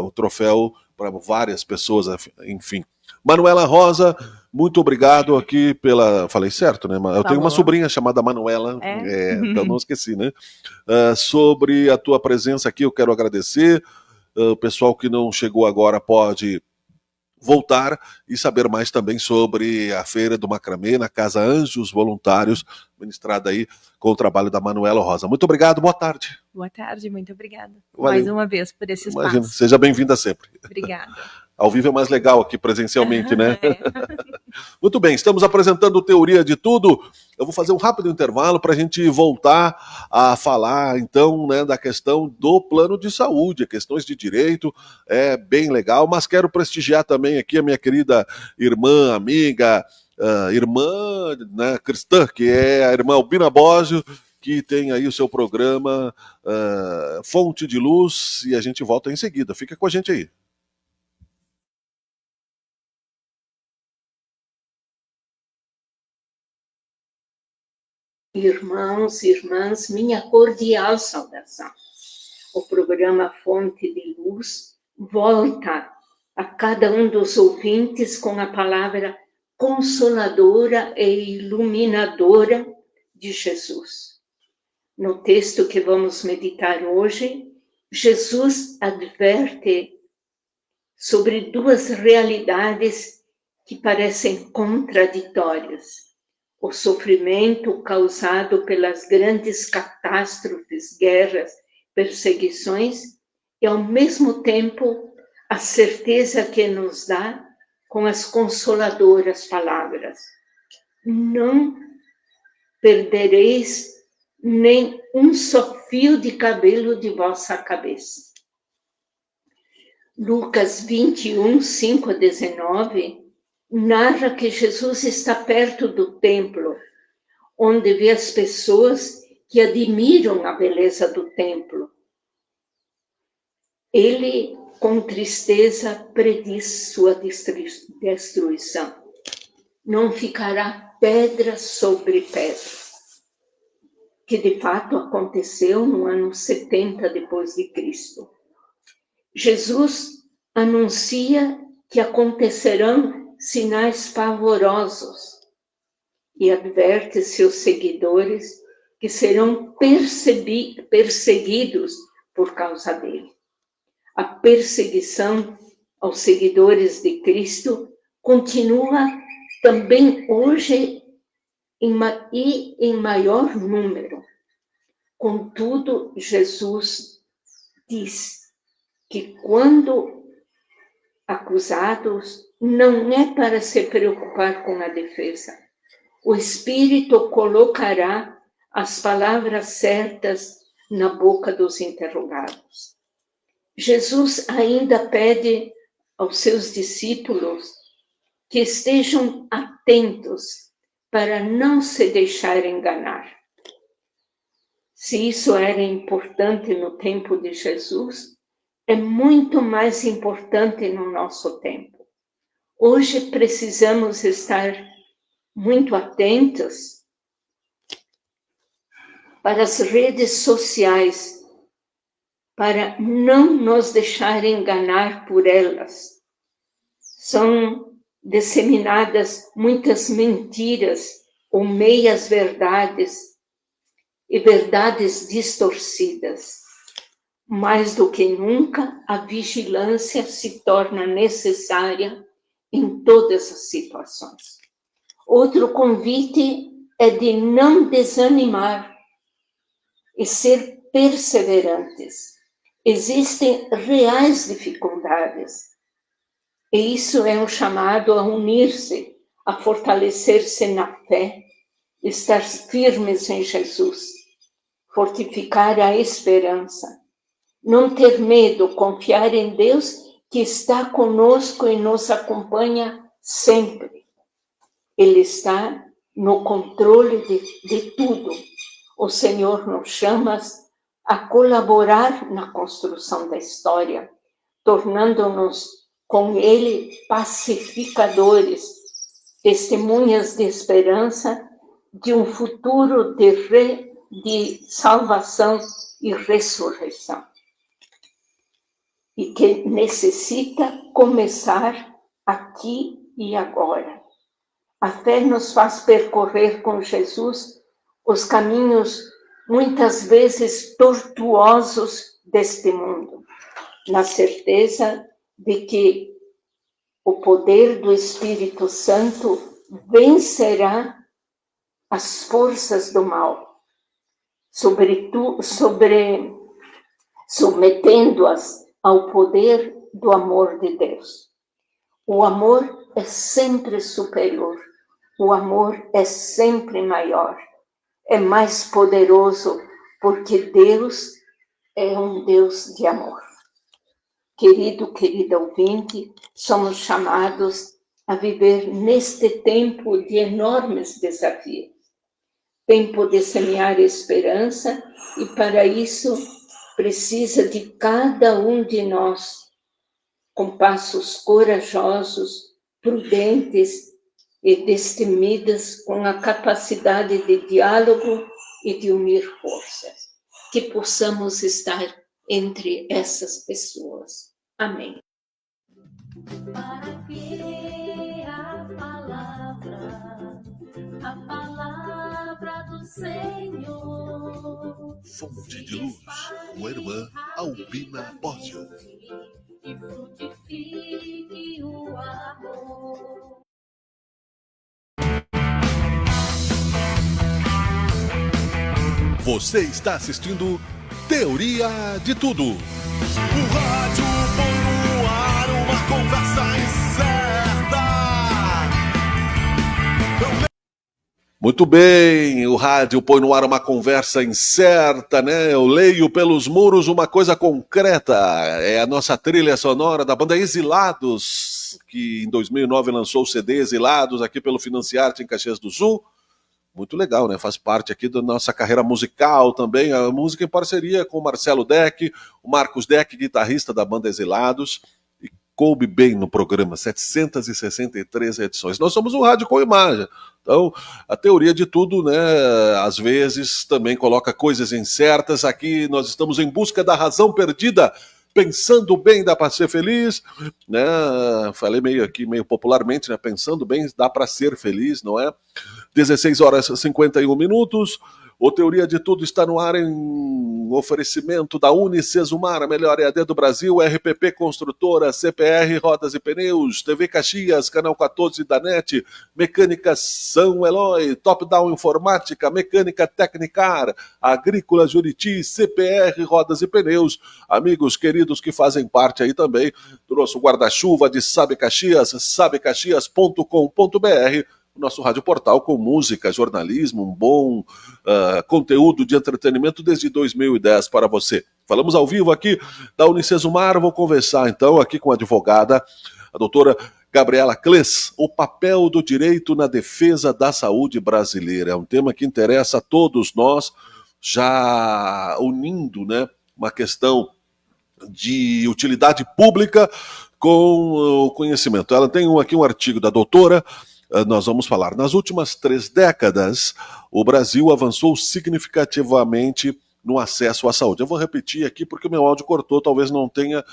o troféu para várias pessoas, enfim. Manuela Rosa, muito obrigado aqui pela... Falei certo, né? Eu tenho uma sobrinha chamada Manuela, então não esqueci, né? Sobre a tua presença aqui, eu quero agradecer. O pessoal que não chegou agora pode voltar e saber mais também sobre a Feira do Macramê na Casa Anjos Voluntários, ministrada aí com o trabalho da Manuela Rosa. Muito obrigado, boa tarde. Boa tarde, muito obrigada. Valeu. Mais uma vez por esse espaço. Imagina, seja bem-vinda sempre. Obrigada. Ao vivo é mais legal aqui presencialmente, né? Muito bem, estamos apresentando Teoria de Tudo. Eu vou fazer um rápido intervalo para a gente voltar a falar, então, né, da questão do plano de saúde, questões de direito, é bem legal, mas quero prestigiar também aqui a minha querida irmã, amiga, irmã, né, cristã, que é a irmã Albina Bósio, que tem aí o seu programa Fonte de Luz, e a gente volta em seguida. Fica com a gente aí. Irmãos e irmãs, minha cordial saudação. O programa Fonte de Luz volta a cada um dos ouvintes com a palavra consoladora e iluminadora de Jesus. No texto que vamos meditar hoje, Jesus adverte sobre duas realidades que parecem contraditórias: o sofrimento causado pelas grandes catástrofes, guerras, perseguições, e ao mesmo tempo a certeza que nos dá com as consoladoras palavras: não perdereis nem um só fio de cabelo de vossa cabeça. Lucas 21, 5 a 19, narra que Jesus está perto do templo, onde vê as pessoas que admiram a beleza do templo. Ele, com tristeza, prediz sua destruição. Não ficará pedra sobre pedra, que de fato aconteceu no ano 70 depois de Cristo. Jesus anuncia que acontecerão sinais pavorosos e adverte seus seguidores que serão perseguidos por causa dele. A perseguição aos seguidores de Cristo continua também hoje em maior número. Contudo, Jesus diz que quando acusados, não é para se preocupar com a defesa. O Espírito colocará as palavras certas na boca dos interrogados. Jesus ainda pede aos seus discípulos que estejam atentos para não se deixar enganar. Se isso era importante no tempo de Jesus, é muito mais importante no nosso tempo. Hoje precisamos estar muito atentos para as redes sociais, para não nos deixar enganar por elas. São disseminadas muitas mentiras ou meias verdades e verdades distorcidas. Mais do que nunca, a vigilância se torna necessária em todas as situações. Outro convite é de não desanimar e ser perseverantes. Existem reais dificuldades, e isso é um chamado a unir-se, a fortalecer-se na fé, estar firmes em Jesus, fortificar a esperança. Não ter medo, confiar em Deus que está conosco e nos acompanha sempre. Ele está no controle de tudo. O Senhor nos chama a colaborar na construção da história, tornando-nos com Ele pacificadores, testemunhas de esperança de um futuro de salvação e ressurreição. E que necessita começar aqui e agora. A fé nos faz percorrer com Jesus os caminhos muitas vezes tortuosos deste mundo, na certeza de que o poder do Espírito Santo vencerá as forças do mal, submetendo-as ao poder do amor de Deus. O amor é sempre superior, o amor é sempre maior, é mais poderoso, porque Deus é um Deus de amor. Querido, querida ouvinte, somos chamados a viver neste tempo de enormes desafios. Tempo de semear esperança, e para isso precisa de cada um de nós, com passos corajosos, prudentes e destemidas com a capacidade de diálogo e de unir forças. Que possamos estar entre essas pessoas. Amém. Para que a palavra do Senhor, Fonte de Luz, com a irmã Albina Bósio. E frutifique o amor. Você está assistindo Teoria de Tudo. O rádio põe no ar uma conversa incerta. Muito bem, o rádio põe no ar uma conversa incerta, né? Eu leio pelos muros uma coisa concreta. É a nossa trilha sonora da banda Exilados, que em 2009 lançou o CD Exilados aqui pelo Financiarte em Caxias do Sul. Muito legal, né? Faz parte aqui da nossa carreira musical também. A música em parceria com o Marcelo Deck, o Marcos Deck, guitarrista da banda Exilados. E coube bem no programa, 763 edições. Nós somos um rádio com imagem. Então, a teoria de tudo, né, às vezes também coloca coisas incertas. Aqui nós estamos em busca da razão perdida, pensando bem dá para ser feliz, né? Falei meio popularmente, né? Pensando bem dá para ser feliz, não é? 16 horas e 51 minutos. O Teoria de Tudo está no ar em oferecimento da Unicesumar, a melhor EAD do Brasil, RPP Construtora, CPR Rodas e Pneus, TV Caxias, Canal 14 da NET, Mecânica São Eloy, Top Down Informática, Mecânica Tecnicar, Agrícola Juriti, CPR Rodas e Pneus, amigos queridos que fazem parte aí também do nosso guarda-chuva de Sabe Caxias, sabecaxias.com.br, o nosso rádio portal com música, jornalismo, um bom conteúdo de entretenimento desde 2010 para você. Falamos ao vivo aqui da Unicesumar, vou conversar então aqui com a advogada, a doutora Gabriela Kles, o papel do direito na defesa da saúde brasileira. É um tema que interessa a todos nós, já unindo, né, uma questão de utilidade pública com o conhecimento. Ela tem aqui um artigo da doutora. Nós vamos falar. Nas últimas 3 décadas, o Brasil avançou significativamente no acesso à saúde. Eu vou repetir aqui porque o meu áudio cortou, talvez não tenha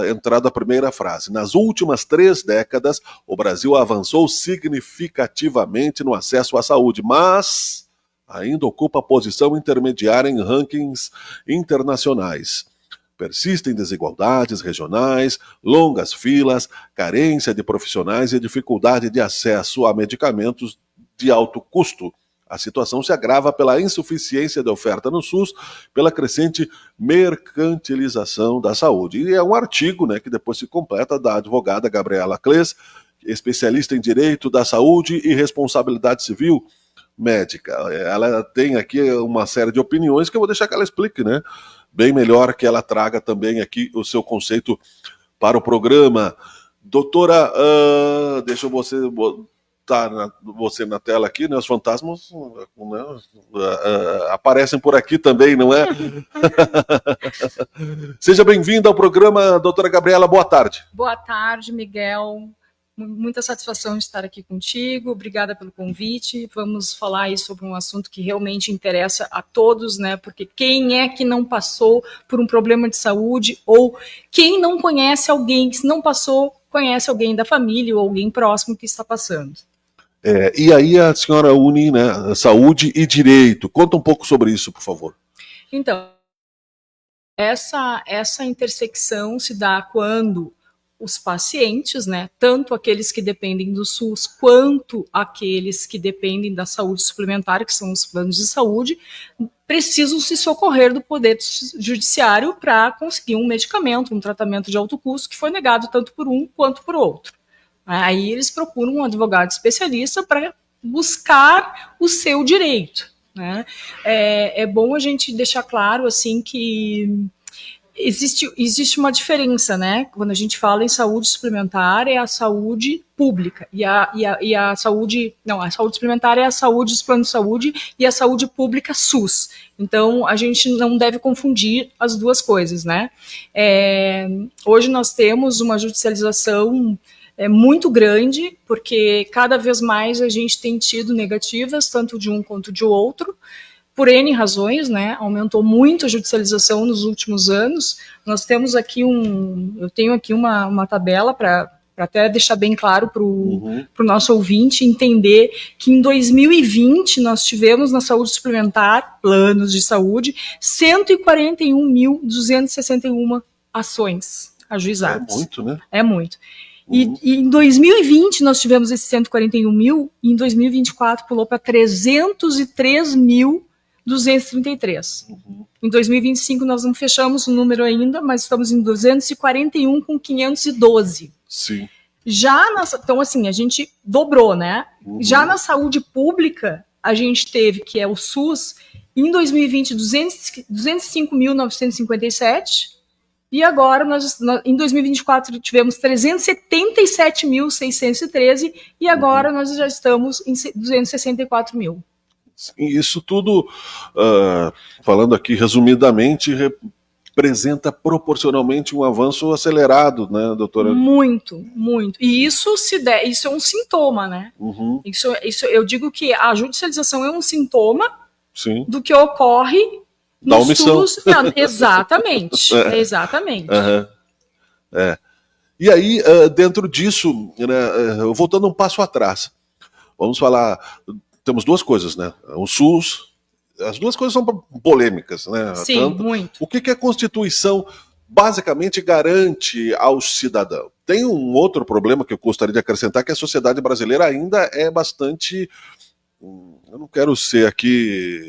entrado a primeira frase. Nas últimas 3 décadas, o Brasil avançou significativamente no acesso à saúde, mas ainda ocupa posição intermediária em rankings internacionais. Persistem desigualdades regionais, longas filas, carência de profissionais e dificuldade de acesso a medicamentos de alto custo. A situação se agrava pela insuficiência da oferta no SUS, pela crescente mercantilização da saúde. E é um artigo, né, que depois se completa, da advogada Gabriela Kles, especialista em Direito da Saúde e Responsabilidade Civil Médica. Ela tem aqui uma série de opiniões que eu vou deixar que ela explique, né? Bem melhor que ela traga também aqui o seu conceito para o programa. Doutora, deixa eu botar você na tela aqui, né? Os fantasmas, né, aparecem por aqui também, não é? Seja bem-vinda ao programa, doutora Gabriela, boa tarde. Boa tarde, Miguel. Muita satisfação de estar aqui contigo, obrigada pelo convite. Vamos falar aí sobre um assunto que realmente interessa a todos, né? Porque quem é que não passou por um problema de saúde, ou quem não conhece alguém que não passou, conhece alguém da família ou alguém próximo que está passando. E aí a senhora une, né, saúde e direito. Conta um pouco sobre isso, por favor. Então, essa intersecção se dá quando os pacientes, né, tanto aqueles que dependem do SUS quanto aqueles que dependem da saúde suplementar, que são os planos de saúde, precisam se socorrer do poder judiciário para conseguir um medicamento, um tratamento de alto custo que foi negado tanto por um quanto por outro. Aí eles procuram um advogado especialista para buscar o seu direito, né? É bom a gente deixar claro assim que existe uma diferença, né? Quando a gente fala em saúde suplementar, é a saúde pública, a saúde suplementar é a saúde dos planos de saúde, e a saúde pública SUS. Então, a gente não deve confundir as duas coisas, né? Hoje nós temos uma judicialização é muito grande, porque cada vez mais a gente tem tido negativas, tanto de um quanto de outro, por N razões, né? Aumentou muito a judicialização nos últimos anos. Nós temos aqui eu tenho aqui uma tabela para até deixar bem claro para o nosso ouvinte entender que em 2020 nós tivemos na saúde suplementar, planos de saúde, 141.261 ações ajuizadas. É muito, né? É muito. E em 2020 nós tivemos esses 141 mil, e em 2024 pulou para 303.233. Em 2025 nós não fechamos o número ainda, mas estamos em 241 com 512. Sim. Então, assim, a gente dobrou, né? Já na saúde pública, a gente teve, que é o SUS, em 2020, 205.957, e agora, em 2024, tivemos 377.613, e agora nós já estamos em 264 mil. Isso tudo, falando aqui resumidamente, representa proporcionalmente um avanço acelerado, né, doutora? Muito, muito. E isso é um sintoma, né? Isso, eu digo que a judicialização é um sintoma do que ocorre da omissão. SUS. Exatamente, exatamente. E aí, dentro disso, né, voltando um passo atrás, vamos falar, temos duas coisas, né? O SUS. As duas coisas são polêmicas, né? Sim, muito. O que a Constituição basicamente garante ao cidadão? Tem um outro problema que eu gostaria de acrescentar, que a sociedade brasileira ainda é bastante... Eu não quero ser aqui...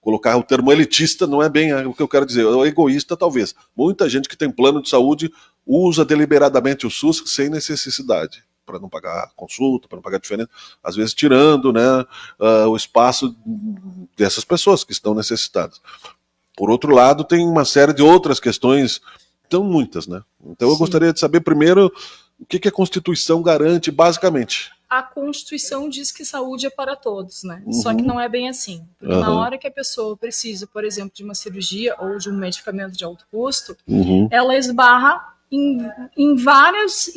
colocar o termo elitista, não é bem o que eu quero dizer, é egoísta talvez. Muita gente que tem plano de saúde usa deliberadamente o SUS sem necessidade, para não pagar consulta, para não pagar diferença, às vezes tirando, né, o espaço dessas pessoas que estão necessitadas. Por outro lado, tem uma série de outras questões, então muitas, né? Então eu gostaria de saber primeiro o que a Constituição garante basicamente. A Constituição diz que saúde é para todos, né? Só que não é bem assim. Porque na hora que a pessoa precisa, por exemplo, de uma cirurgia ou de um medicamento de alto custo, ela esbarra em vários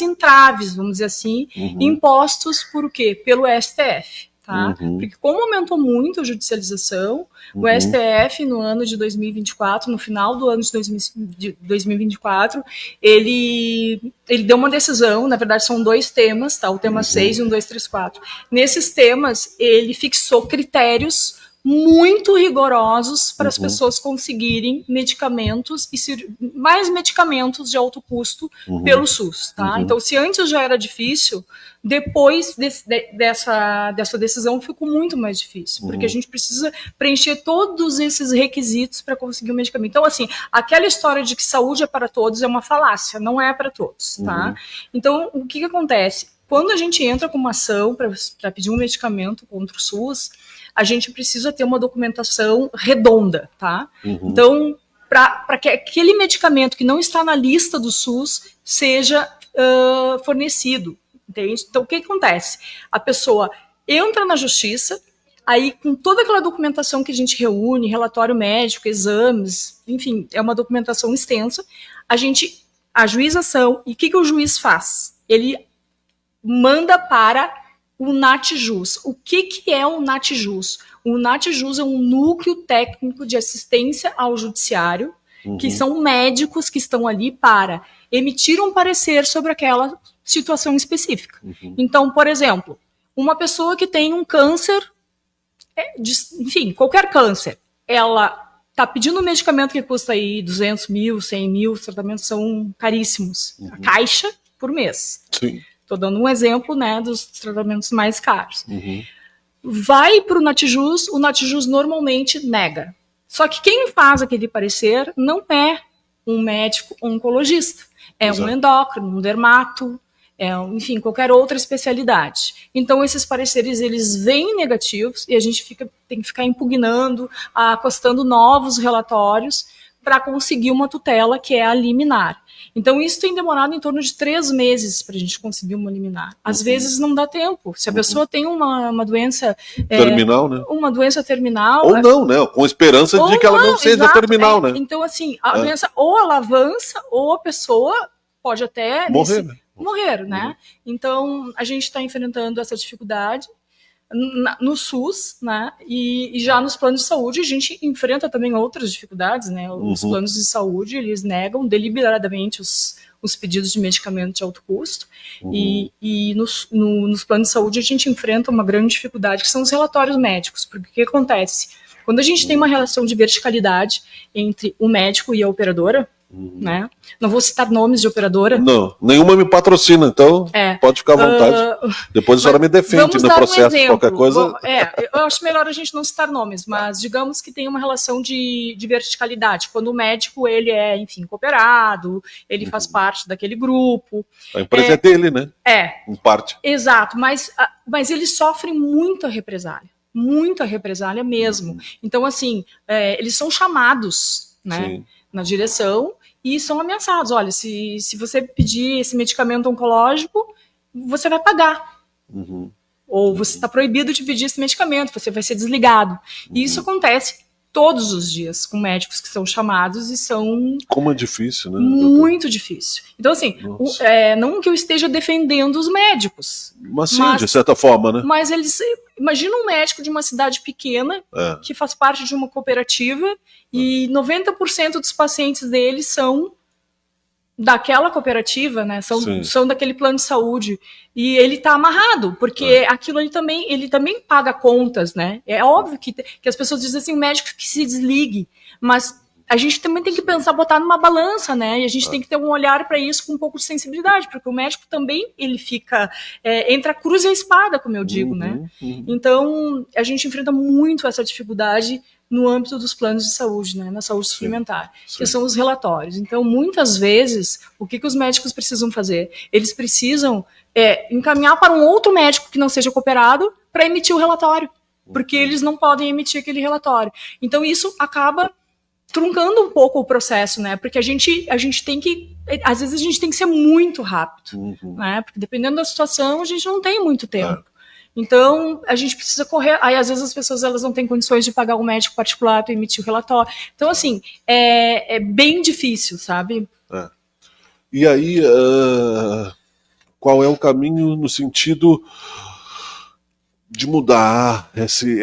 entraves, vamos dizer assim, impostos por o quê? Pelo STF. Tá? Porque como aumentou muito a judicialização, o STF no ano de 2024, no final do ano de 2024, ele deu uma decisão, na verdade são dois temas, tá? O tema 6 e 1, 2, 3, 4. Nesses temas, ele fixou critérios muito rigorosos para as pessoas conseguirem medicamentos e mais medicamentos de alto custo pelo SUS, tá? Então, se antes já era difícil, depois dessa decisão ficou muito mais difícil, porque a gente precisa preencher todos esses requisitos para conseguir o medicamento. Então, assim, aquela história de que saúde é para todos é uma falácia, não é para todos, tá? Então, o que acontece? Quando a gente entra com uma ação para pedir um medicamento contra o SUS, a gente precisa ter uma documentação redonda, tá? Então, para que aquele medicamento que não está na lista do SUS seja fornecido, entende? Então, o que acontece? A pessoa entra na justiça, aí com toda aquela documentação que a gente reúne, relatório médico, exames, enfim, é uma documentação extensa, a juização, e o que o juiz faz? Ele manda para o NATJUS. O que é o NATJUS? O NATJUS é um núcleo técnico de assistência ao judiciário, que são médicos que estão ali para emitir um parecer sobre aquela situação específica. Então, por exemplo, uma pessoa que tem um câncer, enfim, qualquer câncer, ela está pedindo um medicamento que custa aí 200 mil, 100 mil, os tratamentos são caríssimos. A caixa por mês. Sim. Estou dando um exemplo, né, dos tratamentos mais caros. Vai para o NATJUS, o NATJUS normalmente nega. Só que quem faz aquele parecer não é um médico oncologista, é um endócrino, um dermato, enfim, qualquer outra especialidade. Então, esses pareceres, eles vêm negativos e a gente tem que ficar impugnando, acostando novos relatórios para conseguir uma tutela que é a liminar. Então, isso tem demorado em torno de 3 meses para a gente conseguir uma liminar. Às vezes não dá tempo. Se a pessoa tem uma doença... terminal, né? Uma doença terminal... Ou não, né? Com esperança de que ela não seja terminal, né? Então, assim, a doença ou ela avança, ou a pessoa pode até morrer, né? Então, a gente está enfrentando essa dificuldade no SUS, né? E já nos planos de saúde a gente enfrenta também outras dificuldades, né? Os planos de saúde, eles negam deliberadamente os pedidos de medicamento de alto custo, e nos planos de saúde a gente enfrenta uma grande dificuldade, que são os relatórios médicos, porque o que acontece? Quando a gente tem uma relação de verticalidade entre o médico e a operadora, né? Não vou citar nomes de operadora. Não, nenhuma me patrocina, então pode ficar à vontade. Depois a senhora me defende no processo, qualquer coisa. Bom, eu acho melhor a gente não citar nomes, mas digamos que tem uma relação de verticalidade. Quando o médico, ele é, enfim, cooperado, ele faz parte daquele grupo. A empresa é dele, né? Em parte. Exato, mas eles sofrem muita represália mesmo. Então, assim, eles são chamados, né, na direção, e são ameaçados. Olha, se você pedir esse medicamento oncológico, você vai pagar. Ou você está proibido de pedir esse medicamento, você vai ser desligado. E isso acontece todos os dias com médicos que são chamados e são... Como é difícil, né? Muito difícil. Então, assim, não que eu esteja defendendo os médicos. Mas sim, de certa forma, né? Mas eles... Imagina um médico de uma cidade pequena que faz parte de uma cooperativa e 90% dos pacientes dele são daquela cooperativa, né? São daquele plano de saúde. E ele está amarrado, porque aquilo ele também paga contas, né? É óbvio que as pessoas dizem assim, o médico que se desligue, mas a gente também tem que pensar, botar numa balança, né? E a gente tem que ter um olhar para isso com um pouco de sensibilidade, porque o médico também, ele fica entre a cruz e a espada, como eu digo, né? Então, a gente enfrenta muito essa dificuldade no âmbito dos planos de saúde, né? Na saúde suplementar, que são os relatórios. Então, muitas vezes, o que os médicos precisam fazer? Eles precisam encaminhar para um outro médico que não seja cooperado para emitir o relatório, porque eles não podem emitir aquele relatório. Então, isso acaba truncando um pouco o processo, né? Porque a gente tem que... Às vezes a gente tem que ser muito rápido, né? Porque dependendo da situação, a gente não tem muito tempo. Então, a gente precisa correr... Aí, às vezes, as pessoas elas não têm condições de pagar um médico particular para emitir o relatório. Então, assim, é bem difícil, sabe? E aí, qual é o caminho no sentido de mudar esse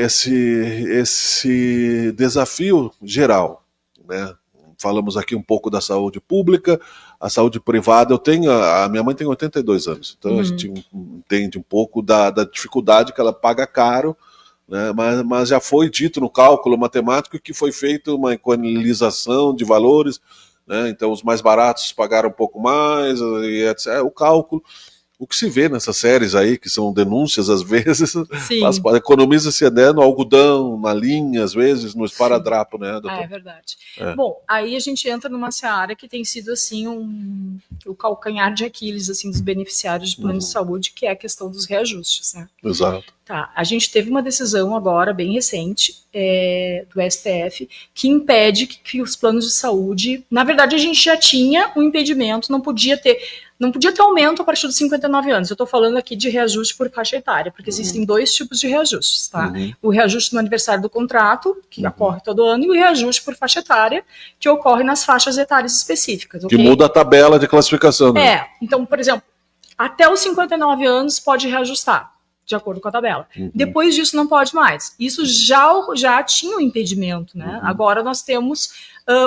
desafio geral, né? Falamos aqui um pouco da saúde pública, a saúde privada. A minha mãe tem 82 anos, então a gente entende um pouco da dificuldade que ela paga caro, né? Mas já foi dito no cálculo matemático que foi feita uma equalização de valores, né? Então os mais baratos pagaram um pouco mais, e etc. O cálculo. O que se vê nessas séries aí, que são denúncias às vezes, economiza-se até no algodão, na linha, às vezes, no esparadrapo, né, doutor? É verdade. Bom, aí a gente entra numa seara que tem sido, assim, o calcanhar de Aquiles, assim, dos beneficiários de plano de saúde, que é a questão dos reajustes, né? Exato. Tá, a gente teve uma decisão agora, bem recente, do STF, que impede que os planos de saúde... Na verdade, a gente já tinha um impedimento, não podia ter aumento a partir dos 59 anos. Eu estou falando aqui de reajuste por faixa etária, porque existem dois tipos de reajustes, tá? O reajuste no aniversário do contrato, que ocorre todo ano, e o reajuste por faixa etária, que ocorre nas faixas etárias específicas. Que muda a tabela de classificação, né? Então, por exemplo, até os 59 anos pode reajustar, de acordo com a tabela. Depois disso não pode mais. Isso já tinha um impedimento, né? Agora nós temos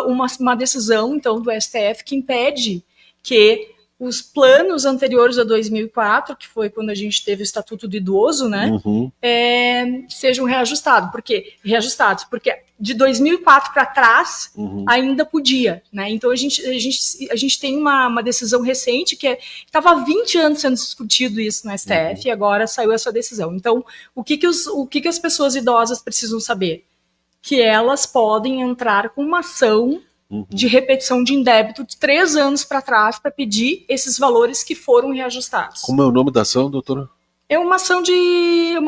uma decisão, então, do STF que impede que os planos anteriores a 2004, que foi quando a gente teve o Estatuto do Idoso, né, sejam reajustados, porque de 2004 para trás ainda podia, né? Então a gente tem uma decisão recente que estava há 20 anos sendo discutido isso no STF e agora saiu essa decisão. Então, o que as pessoas idosas precisam saber? Que elas podem entrar com uma ação de repetição de indébito de 3 anos para trás para pedir esses valores que foram reajustados. Como é o nome da ação, doutora? É uma ação de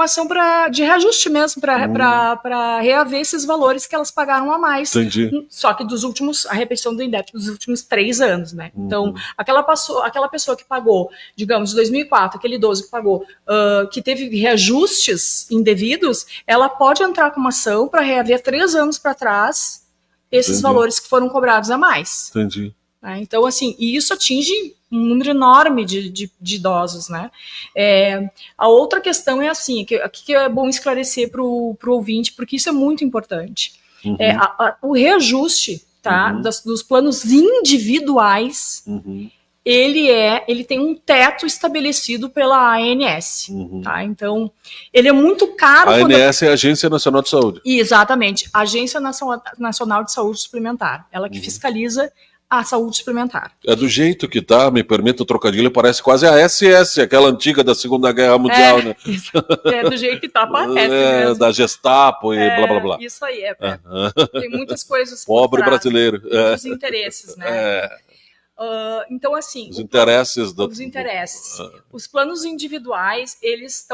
reajuste mesmo, para reaver esses valores que elas pagaram a mais. Entendi. Só que a repetição do indébito dos últimos 3 anos, né? Então, aquela pessoa que pagou, digamos, de 2004, aquele idoso que pagou, que teve reajustes indevidos, ela pode entrar com uma ação para reaver 3 anos para trás esses valores que foram cobrados a mais. Entendi. Então, assim, e isso atinge número enorme de idosos, né? A outra questão é assim, que é bom esclarecer para o ouvinte, porque isso é muito importante. O reajuste, tá, dos planos individuais, ele tem um teto estabelecido pela ANS, tá? Então, ele é muito caro. A ANS é a Agência Nacional de Saúde. Exatamente, Agência Nacional de Saúde Suplementar, ela que fiscaliza a saúde suplementar. É do jeito que tá, me permita o trocadilho, parece quase a SS, aquela antiga da Segunda Guerra Mundial, né? É do jeito que tá, parece mesmo. Da Gestapo e blá blá blá. Isso aí, tem muitas coisas. Pobre brasileiro. Muitos interesses, né? Então, assim... Os interesses. Os planos individuais, eles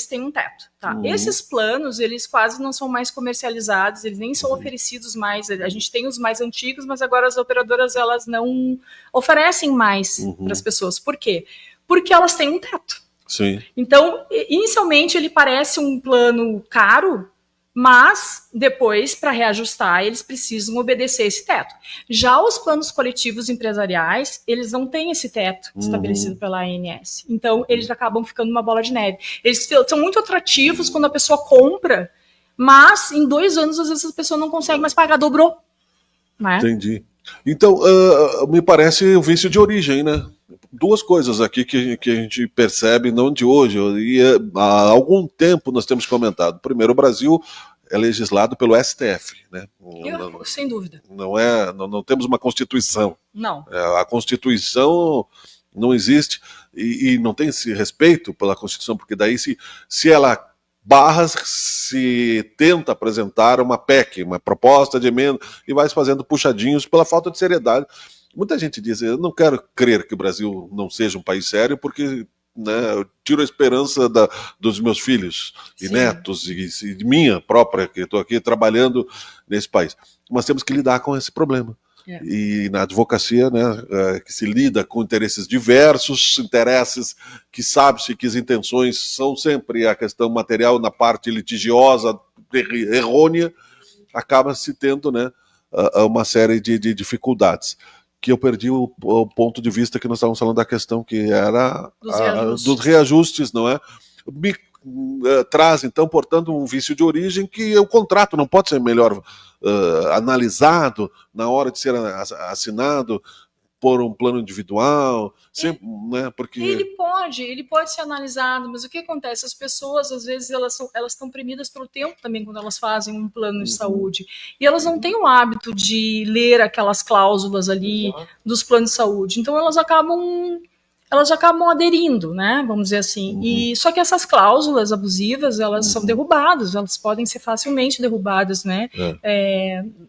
têm um teto, tá? Esses planos, eles quase não são mais comercializados, eles nem são oferecidos mais. A gente tem os mais antigos, mas agora as operadoras, elas não oferecem mais para as pessoas. Por quê? Porque elas têm um teto. Sim. Então, inicialmente, ele parece um plano caro, mas depois, para reajustar, eles precisam obedecer esse teto. Já os planos coletivos empresariais, eles não têm esse teto estabelecido pela ANS. Então, eles acabam ficando uma bola de neve. Eles são muito atrativos quando a pessoa compra, mas em 2 anos, às vezes, a pessoa não consegue mais pagar, dobrou. Né? Entendi. Então, me parece o vício de origem, né? 2 coisas aqui que a gente percebe, não de hoje, e há algum tempo nós temos comentado. Primeiro, o Brasil é legislado pelo STF, né? Sem dúvida. Não temos uma Constituição. Não. A Constituição não existe e não tem esse respeito pela Constituição, porque daí se ela se tenta apresentar uma PEC, uma proposta de emenda, e vai fazendo puxadinhos pela falta de seriedade. Muita gente diz, eu não quero crer que o Brasil não seja um país sério, porque, né, eu tiro a esperança dos meus filhos e netos e de minha própria, que estou aqui trabalhando nesse país. Mas temos que lidar com esse problema. E na advocacia, né, que se lida com interesses diversos, interesses que sabe-se que as intenções são sempre a questão material na parte litigiosa errônea, acaba-se tendo, né, uma série de dificuldades. Que eu perdi o ponto de vista que nós estávamos falando da questão que era dos reajustes, não é? Me traz, então, portanto, um vício de origem que o contrato não pode ser melhor analisado na hora de ser assinado por um plano individual, sempre, né? Porque ele pode ser analisado, mas o que acontece? As pessoas, às vezes, elas estão premidas pelo tempo também quando elas fazem um plano de saúde, e elas não têm o hábito de ler aquelas cláusulas ali dos planos de saúde, então elas acabam aderindo, né? Vamos dizer assim. E só que essas cláusulas abusivas, elas são derrubadas, elas podem ser facilmente derrubadas, né?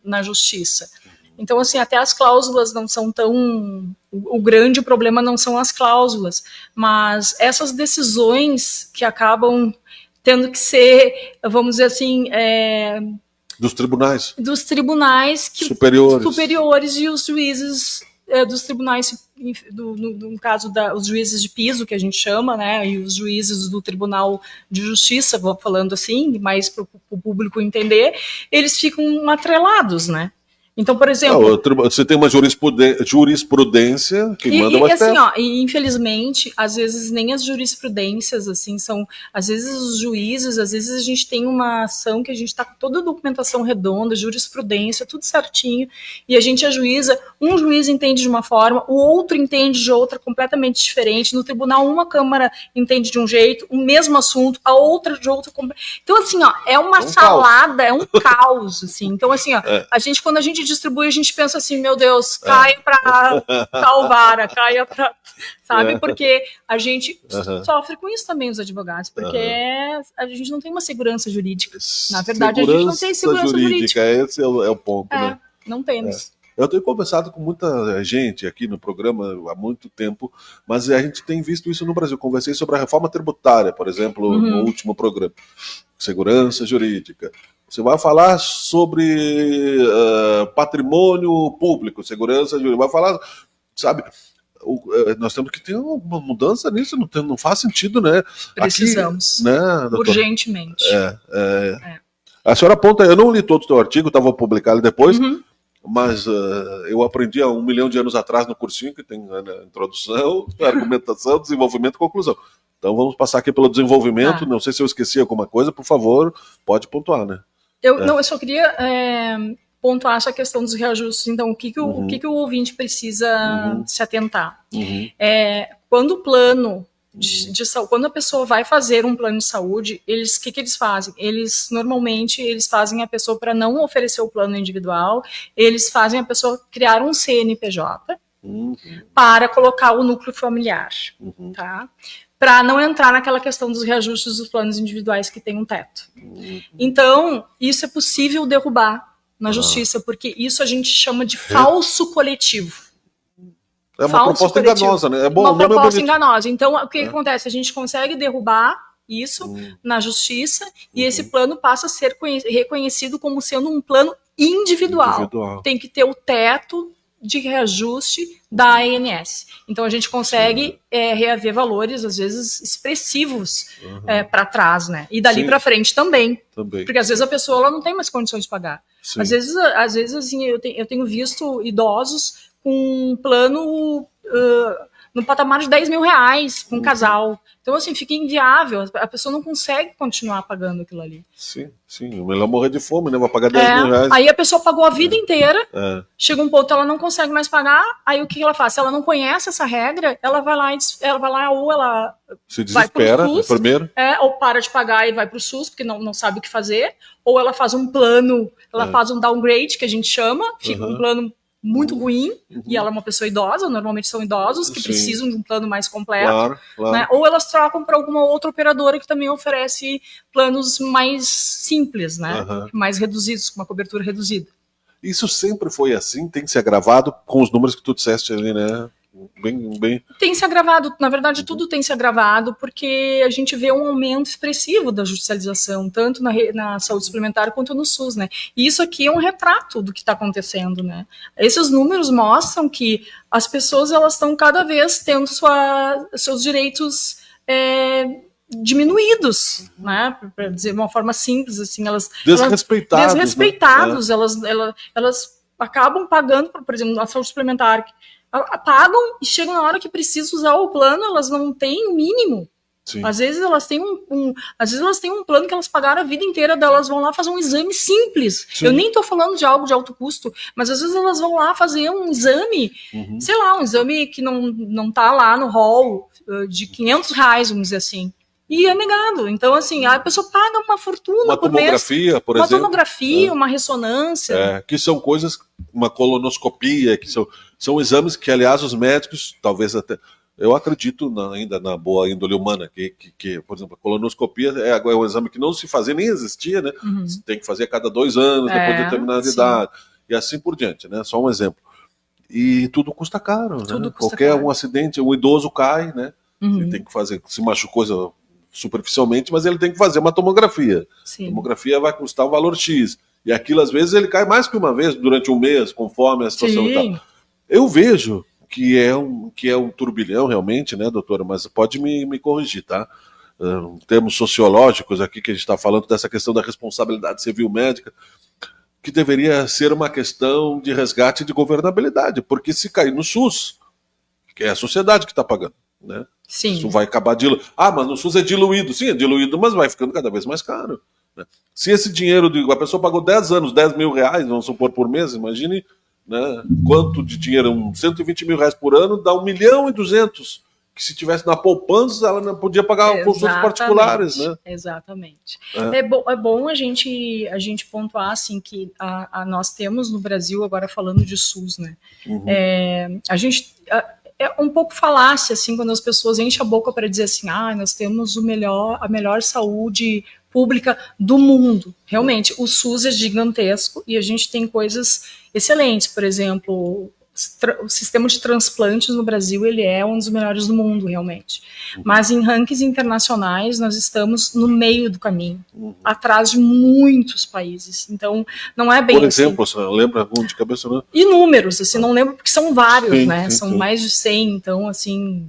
Na justiça. Então, assim, até as cláusulas não são tão... O grande problema não são as cláusulas, mas essas decisões que acabam tendo que ser, vamos dizer assim... Dos tribunais superiores e os juízes dos tribunais, no caso os juízes de piso, que a gente chama, né, e os juízes do Tribunal de Justiça, vou falando assim, mais para o público entender, eles ficam atrelados, né? Então, por exemplo... você tem uma jurisprudência que manda o STF. E infelizmente, às vezes nem as jurisprudências, assim, são... Às vezes os juízes, às vezes a gente tem uma ação que a gente está com toda a documentação redonda, jurisprudência, tudo certinho, e a gente ajuiza, um juiz entende de uma forma, o outro entende de outra completamente diferente, no tribunal uma câmara entende de um jeito, o mesmo assunto, a outra de outro... Então, assim, é uma salada, é um caos, assim. Então, assim, quando a gente distribui, a gente pensa assim, meu Deus, caia pra tal vara, caia pra... Sabe? Porque a gente sofre com isso também, os advogados, porque a gente não tem uma segurança jurídica. Na verdade, a gente não tem segurança jurídica. Esse é o ponto, né? Não temos. Eu tenho conversado com muita gente aqui no programa há muito tempo, mas a gente tem visto isso no Brasil. Conversei sobre a reforma tributária, por exemplo, no último programa. Segurança jurídica. Você vai falar sobre patrimônio público, segurança jurídica. Vai falar, sabe... nós temos que ter uma mudança nisso, não faz sentido, né? Precisamos. Aqui, né, urgentemente. A senhora aponta, eu não li todo o seu artigo, vou publicar ele depois. mas eu aprendi há 1 milhão de anos atrás no cursinho, que tem introdução, argumentação, desenvolvimento e conclusão. Então vamos passar aqui pelo desenvolvimento. Não sei se eu esqueci alguma coisa, por favor, pode pontuar, né? Não, eu só queria pontuar essa questão dos reajustes. Então, o que o ouvinte precisa se atentar? Quando o plano de saúde, quando a pessoa vai fazer um plano de saúde, o que eles fazem? Normalmente, eles fazem a pessoa, para não oferecer o plano individual, eles fazem a pessoa criar um CNPJ para colocar o núcleo familiar, tá? Para não entrar naquela questão dos reajustes dos planos individuais que tem um teto. Então, isso é possível derrubar na justiça, porque isso a gente chama de falso coletivo. É uma proposta enganosa, né? É bom, uma proposta enganosa. Então, o que acontece? A gente consegue derrubar isso na justiça e esse plano passa a ser reconhecido como sendo um plano individual. Tem que ter o teto de reajuste da ANS. Então, a gente consegue reaver valores, às vezes, expressivos para trás, né? E dali para frente também. Porque, às vezes, a pessoa ela não tem mais condições de pagar. Às vezes assim, eu tenho visto idosos com um plano no patamar de 10 mil reais com um casal. Então, assim, fica inviável. A pessoa não consegue continuar pagando aquilo ali. Sim. É melhor morrer de fome, né? Vai pagar 10 mil reais. Aí a pessoa pagou a vida inteira, chega um ponto que ela não consegue mais pagar, aí o que ela faz? Se ela não conhece essa regra, ela vai lá ou ela se desespera, vai pro SUS, primeiro. Ou para de pagar e vai pro SUS, porque não sabe o que fazer, ou ela faz um plano, ela faz um downgrade, que a gente chama, fica um plano muito ruim, e ela é uma pessoa idosa, normalmente são idosos que precisam de um plano mais completo, né? Ou elas trocam para alguma outra operadora que também oferece planos mais simples, né? Mais reduzidos, com uma cobertura reduzida. Isso sempre foi assim? Tem se agravado com os números que tu disseste ali, né? Bem... Tem se agravado, na verdade tudo tem se agravado, porque a gente vê um aumento expressivo da judicialização, tanto na saúde suplementar quanto no SUS, né? E isso aqui é um retrato do que está acontecendo, né? Esses números mostram que as pessoas elas estão cada vez tendo seus direitos diminuídos, né? Para dizer de uma forma simples, assim, desrespeitados, né? Elas acabam pagando, por exemplo, a saúde suplementar, pagam e chegam na hora que precisam usar o plano, elas não têm o mínimo. Às vezes elas têm um plano que elas pagaram a vida inteira, elas vão lá fazer um exame simples. Eu nem estou falando de algo de alto custo, mas às vezes elas vão lá fazer um exame, sei lá, um exame que não tá lá no hall de 500 reais, vamos dizer assim. E é negado. Então, assim, a pessoa paga uma fortuna por mês. Por exemplo. Uma tomografia, uma ressonância. Que são coisas, uma colonoscopia, que são exames que, aliás, os médicos, talvez até... Eu acredito ainda na boa índole humana, que por exemplo, a colonoscopia é um exame que não se fazia, nem existia, né? Tem que fazer a cada 2 anos, depois de determinada idade, e assim por diante, né? Só um exemplo. E tudo custa caro, né? Qualquer um acidente, um idoso cai, né? Ele tem que fazer, se machucou superficialmente, mas ele tem que fazer uma tomografia. A tomografia vai custar um valor X. E aquilo, às vezes, ele cai mais que uma vez durante um mês, conforme a situação e tal. Eu vejo que é um turbilhão, realmente, né, doutora? Mas pode me corrigir, tá? Em termos sociológicos aqui, que a gente está falando dessa questão da responsabilidade civil médica, que deveria ser uma questão de resgate de governabilidade, porque se cair no SUS, que é a sociedade que está pagando, né? Isso vai acabar diluindo. Mas no SUS é diluído. Sim, é diluído, mas vai ficando cada vez mais caro, né? Se esse dinheiro, a pessoa pagou 10 anos, 10 mil reais, vamos supor, por mês, imagine, né, quanto de dinheiro, 120 mil reais por ano, dá 1,2 milhão, que se tivesse na poupança, ela não podia pagar consultas particulares, né? Exatamente. É bom a gente pontuar, assim, que nós temos no Brasil, agora falando de SUS, né? A gente... É um pouco falácia, assim, quando as pessoas enchem a boca para dizer assim, nós temos a melhor saúde pública do mundo. Realmente, o SUS é gigantesco e a gente tem coisas excelentes. Por exemplo, o sistema de transplantes no Brasil, ele é um dos melhores do mundo, realmente. Mas em rankings internacionais, nós estamos no meio do caminho, atrás de muitos países. Então, não é bem Por exemplo, assim. você lembra algum de cabeça? Não? Inúmeros, assim, não lembro porque são vários, né? São mais de 100, então, assim,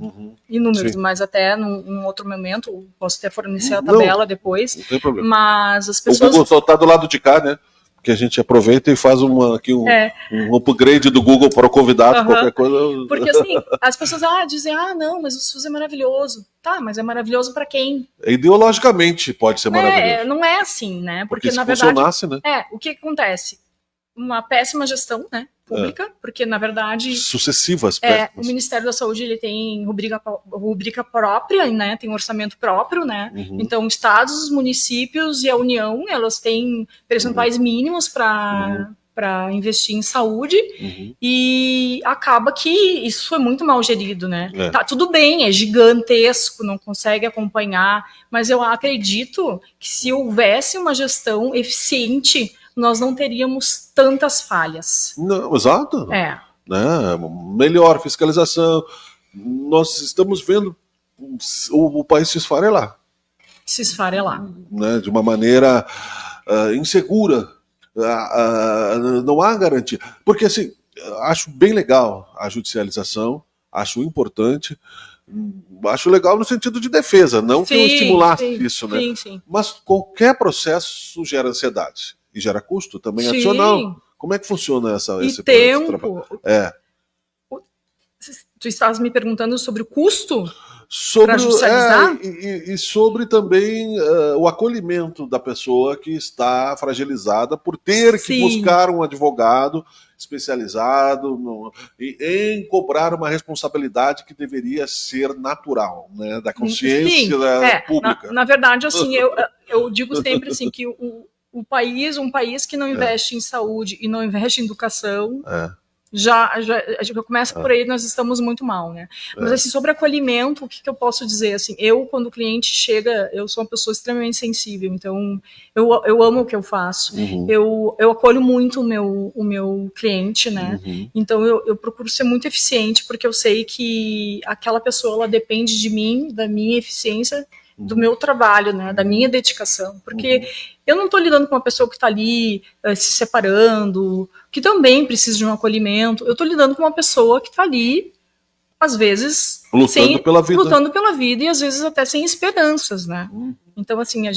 inúmeros. Mas até num outro momento, posso até fornecer a tabela depois. Não tem problema. Mas as pessoas... O Google só está do lado de cá, né? que a gente aproveita e faz aqui um upgrade do Google para o convidado, qualquer coisa. Porque assim, as pessoas dizem, não, mas o SUS é maravilhoso. Tá, mas é maravilhoso para quem? Ideologicamente pode ser maravilhoso. Não é assim, né? Porque se na verdade, funcionasse, né? o que acontece? Uma péssima gestão, né, pública, porque na verdade sucessivas péssimas. O Ministério da Saúde ele tem rubrica própria, né, tem um orçamento próprio, né. Então estados, municípios e a União, elas têm percentuais mínimos para investir em saúde, e acaba que isso foi muito mal gerido, né? Tá tudo bem, é gigantesco, não consegue acompanhar, mas eu acredito que se houvesse uma gestão eficiente, nós não teríamos tantas falhas. Não, exato. Né? Melhor fiscalização. Nós estamos vendo o país se esfarelar. Né? De uma maneira insegura. Não há garantia. Porque, assim, acho bem legal a judicialização, acho importante, acho legal no sentido de defesa, não que eu estimulasse isso, né? Sim. Mas qualquer processo gera ansiedade e gera custo também adicional. Como é que funciona esse tempo? Tu estás me perguntando sobre o custo? Sobre e sobre também o acolhimento da pessoa que está fragilizada por ter que buscar um advogado especializado em cobrar uma responsabilidade que deveria ser natural, né, da consciência pública. Na verdade, assim, eu digo sempre assim que um país que não investe em saúde e não investe em educação já começa por aí, nós estamos muito mal, né? Mas assim, sobre acolhimento, o que eu posso dizer? Assim, quando o cliente chega, eu sou uma pessoa extremamente sensível, então eu amo o que eu faço. Eu acolho muito o meu cliente, né? Então eu procuro ser muito eficiente, porque eu sei que aquela pessoa, ela depende de mim, da minha eficiência, do meu trabalho, né, da minha dedicação, porque eu não estou lidando com uma pessoa que está ali se separando, que também precisa de um acolhimento. Eu estou lidando com uma pessoa que está ali, às vezes, lutando pela vida e às vezes até sem esperanças, né? Então, assim,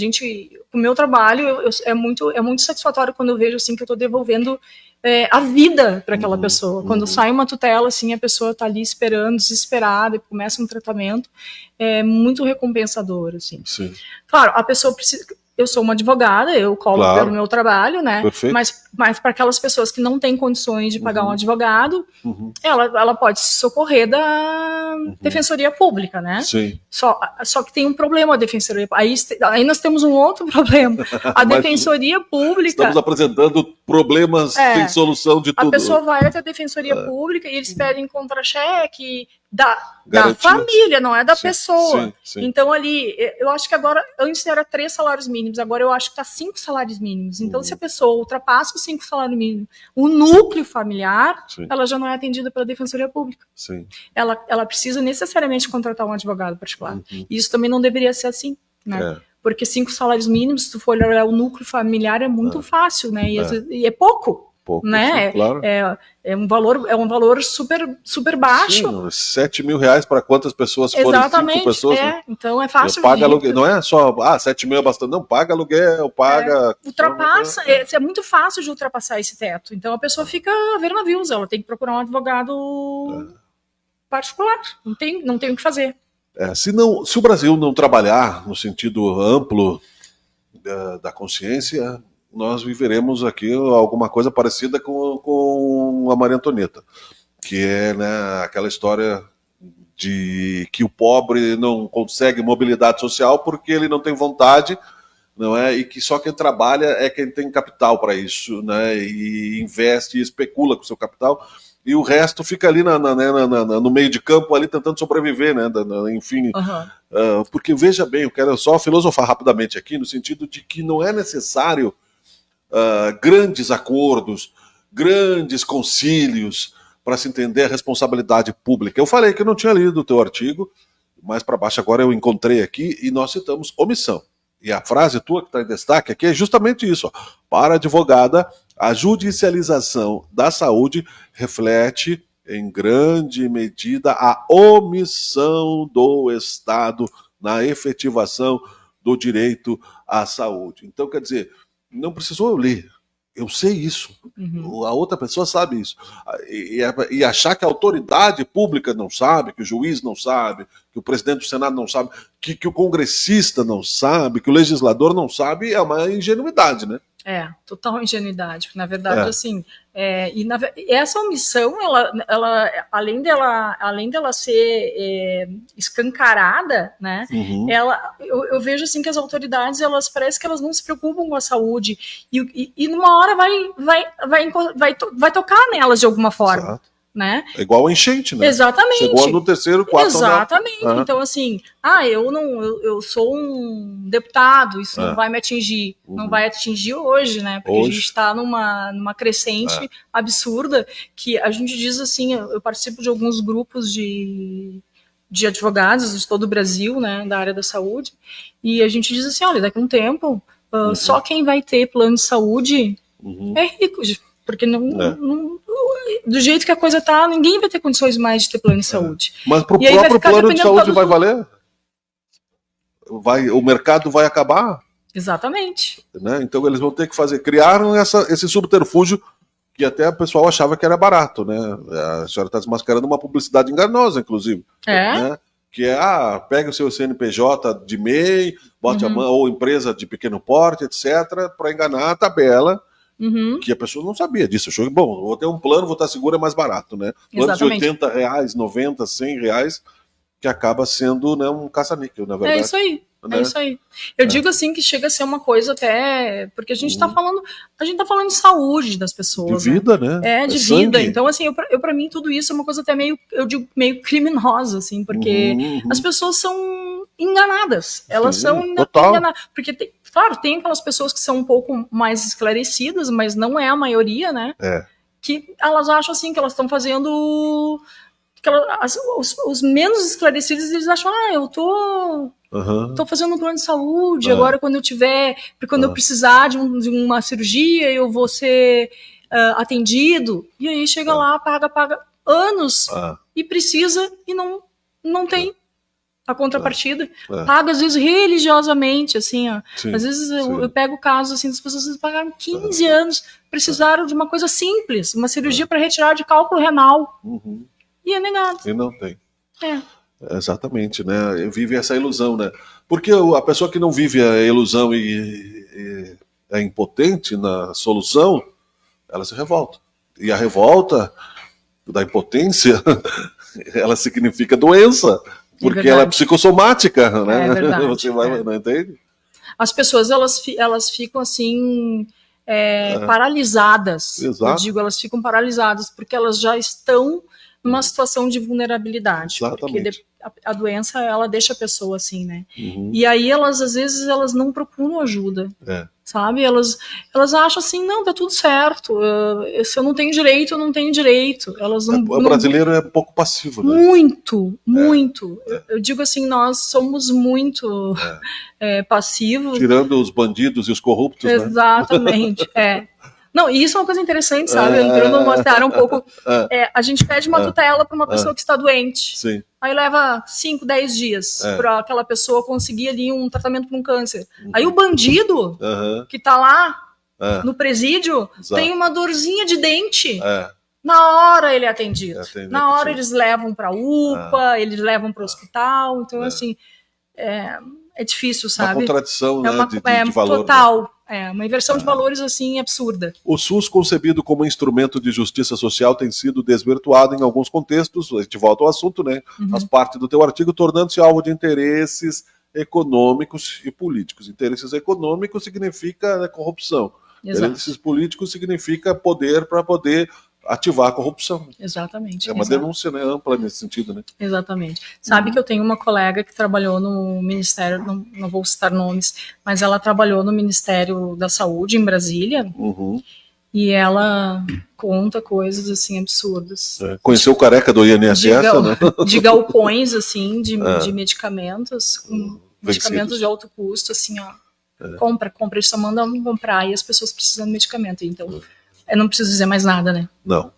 o meu trabalho é muito satisfatório quando eu vejo assim que eu estou devolvendo a vida para aquela pessoa. Quando sai uma tutela, assim, a pessoa está ali esperando, desesperada, e começa um tratamento, é muito recompensador, assim. Sim. Claro, a pessoa precisa. Eu sou uma advogada, eu cobro pelo meu trabalho, né? Perfeito. Mas para aquelas pessoas que não têm condições de pagar um advogado, ela pode se socorrer da Defensoria Pública, né? Sim. Só que tem um problema a Defensoria. Aí nós temos um outro problema. A Defensoria Pública. Estamos apresentando problemas sem solução de tudo. A pessoa vai até a Defensoria Pública e eles pedem contra-cheque da família, não é da pessoa. Sim. Então ali, eu acho que agora, antes era 3 salários mínimos, agora eu acho que está 5 salários mínimos. Então se a pessoa ultrapassa os 5 salários mínimos, o núcleo familiar, ela já não é atendida pela Defensoria Pública. Sim. Ela precisa necessariamente contratar um advogado particular. E isso também não deveria ser assim, né? Porque 5 salários mínimos, se tu for olhar o núcleo familiar, é muito fácil, né? E é pouco. Né? Sim, claro. É um valor super baixo. Sim, 7 mil reais para quantas pessoas forem? 5 pessoas? Né? Então é fácil. Paga aluguel, não é só 7 mil é bastante, não, paga aluguel, paga. Ultrapassa, é muito fácil de ultrapassar esse teto. Então a pessoa fica a ver navios, ela tem que procurar um advogado particular. Não tem o que fazer. Se o Brasil não trabalhar no sentido amplo da consciência, nós viveremos aqui alguma coisa parecida com a Maria Antonieta, que é, né, aquela história de que o pobre não consegue mobilidade social porque ele não tem vontade, não é? E que só quem trabalha é quem tem capital para isso, né? E investe e especula com o seu capital, e o resto fica ali no meio de campo ali tentando sobreviver, né? Enfim, porque veja bem, eu quero só filosofar rapidamente aqui no sentido de que não é necessário grandes acordos, grandes concílios para se entender a responsabilidade pública. Eu falei que eu não tinha lido o teu artigo, mais para baixo agora eu encontrei aqui e nós citamos omissão. E a frase tua que está em destaque aqui é justamente isso. Para a advogada, a judicialização da saúde reflete em grande medida a omissão do Estado na efetivação do direito à saúde. Então, quer dizer, não precisou eu ler. Eu sei isso. Uhum. A outra pessoa sabe isso. E achar que a autoridade pública não sabe, que o juiz não sabe, que o presidente do Senado não sabe, que o congressista não sabe, que o legislador não sabe, é uma ingenuidade, né? É, total ingenuidade. Na verdade, É. assim, essa omissão, ela além dela ser escancarada, né? Uhum. Eu vejo assim que as autoridades, elas parece que elas não se preocupam com a saúde e numa hora vai tocar nelas de alguma forma, Exato. né? É igual a enchente, né? Exatamente. Chegou no terceiro, quarto Exatamente. andar. Então, assim, eu sou um deputado, isso não É. vai me atingir. Uhum. Não vai atingir hoje, né? Porque Hoje. a gente está numa crescente absurda, que a gente diz assim, eu participo de alguns grupos de advogados de todo o Brasil, né, da área da saúde, e a gente diz assim, olha, daqui a um tempo, só quem vai ter plano de saúde Uhum. é rico, porque É. do jeito que a coisa tá, ninguém vai ter condições mais de ter plano de saúde. Mas pro E aí vai próprio ficar plano de dependendo saúde todo vai do- valer? O mercado vai acabar, Exatamente. né? Então eles vão ter que criaram esse subterfúgio que até o pessoal achava que era barato, né? A senhora está desmascarando uma publicidade enganosa, inclusive. É? Né? Que é, pega o seu CNPJ de MEI, bote a mão, ou empresa de pequeno porte, etc., para enganar a tabela, Uhum. que a pessoa não sabia disso. Achou que, bom, vou ter um plano, vou estar seguro, é mais barato, né? Planos de Exatamente. R$80, 90, R$100, que acaba sendo, né, um caça-níquel, na verdade. É isso aí. Né? É isso aí. Eu digo assim que chega a ser uma coisa até. Porque a gente está falando. A gente tá falando de saúde das De pessoas. vida, né? É, de sangue. vida. Então, assim, eu para mim, tudo isso é uma coisa até meio, eu digo, meio criminosa, assim, porque Uhum. as pessoas são enganadas. Elas Sim, são total. enganadas. Porque, claro, tem aquelas pessoas que são um pouco mais esclarecidas, mas não é a maioria, né? É. Que elas acham assim que elas estão fazendo. Os menos esclarecidos, eles acham, eu tô fazendo um plano de saúde, agora quando eu tiver, quando eu precisar de uma cirurgia, eu vou ser atendido. E aí chega lá, paga anos e precisa e não tem a contrapartida. Paga, às vezes, religiosamente, assim, ó. Sim, Às vezes sim. eu pego casos assim, das pessoas que pagaram 15 anos, precisaram de uma coisa simples, uma cirurgia para retirar de cálculo renal. Uhum. E é negado. E não tem. É. Exatamente, né? Vive essa ilusão, né? Porque a pessoa que não vive a ilusão e é impotente na solução, ela se revolta. E a revolta da impotência, ela significa doença, porque verdade. ela é psicossomática, né? É verdade, Você vai, não entende? As pessoas, elas ficam assim, paralisadas. Exato. Eu digo, elas ficam paralisadas porque elas já estão numa situação de vulnerabilidade. Exatamente. Porque a doença, ela deixa a pessoa assim, né? Uhum. E aí elas, às vezes, elas não procuram ajuda. Sabe? Elas acham assim, não, tá tudo certo. Se eu não tenho direito, eu não tenho direito. Elas não, O brasileiro é pouco passivo, né? Muito. Eu digo assim, nós somos muito passivos. Tirando os bandidos e os corruptos, né? Exatamente, Não, e isso é uma coisa interessante, sabe? Entrando mostrar um pouco. A gente pede uma tutela para uma pessoa que está doente. Sim. Aí leva 5, 10 dias para aquela pessoa conseguir ali um tratamento para um câncer. Aí o bandido que tá lá no presídio tem uma dorzinha de dente. Na hora ele é atendido. Na hora eles levam para UPA, eles levam para o hospital. Então, assim, é difícil, sabe? Uma contradição, né, de valor. Total. Né? Uma inversão de valores, assim, absurda. O SUS, concebido como instrumento de justiça social, tem sido desvirtuado em alguns contextos. A gente volta ao assunto, né? Faz parte do teu artigo, tornando-se alvo de interesses econômicos e políticos. Interesses econômicos significa, né, corrupção. Exato. Interesses políticos significa poder para poder ativar a corrupção. Exatamente. É uma denúncia, né, ampla nesse sentido, né? Exatamente. Sabe que eu tenho uma colega que trabalhou no Ministério, não vou citar nomes, mas ela trabalhou no Ministério da Saúde em Brasília e ela conta coisas assim absurdas. Conheceu o careca do INSS, né? De galpões assim de medicamentos, medicamentos de alto custo, assim, ó. Compra, eles só mandam comprar e as pessoas precisam de medicamento. Então, eu não preciso dizer mais nada, né? Não.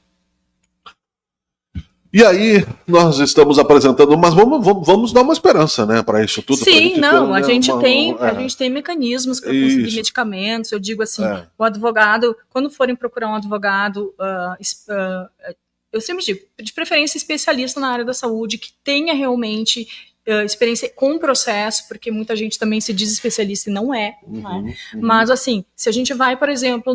E aí, nós estamos apresentando, mas vamos dar uma esperança, né, para isso tudo. pra Sim, gente não, ter, a né, gente uma- tem, é, a gente tem mecanismos para conseguir Isso. medicamentos. Eu digo assim, É. o advogado, quando forem procurar um advogado, eu sempre digo, de preferência especialista na área da saúde, que tenha realmente experiência com o processo, porque muita gente também se diz especialista e não é, né? Mas assim, se a gente vai, por exemplo,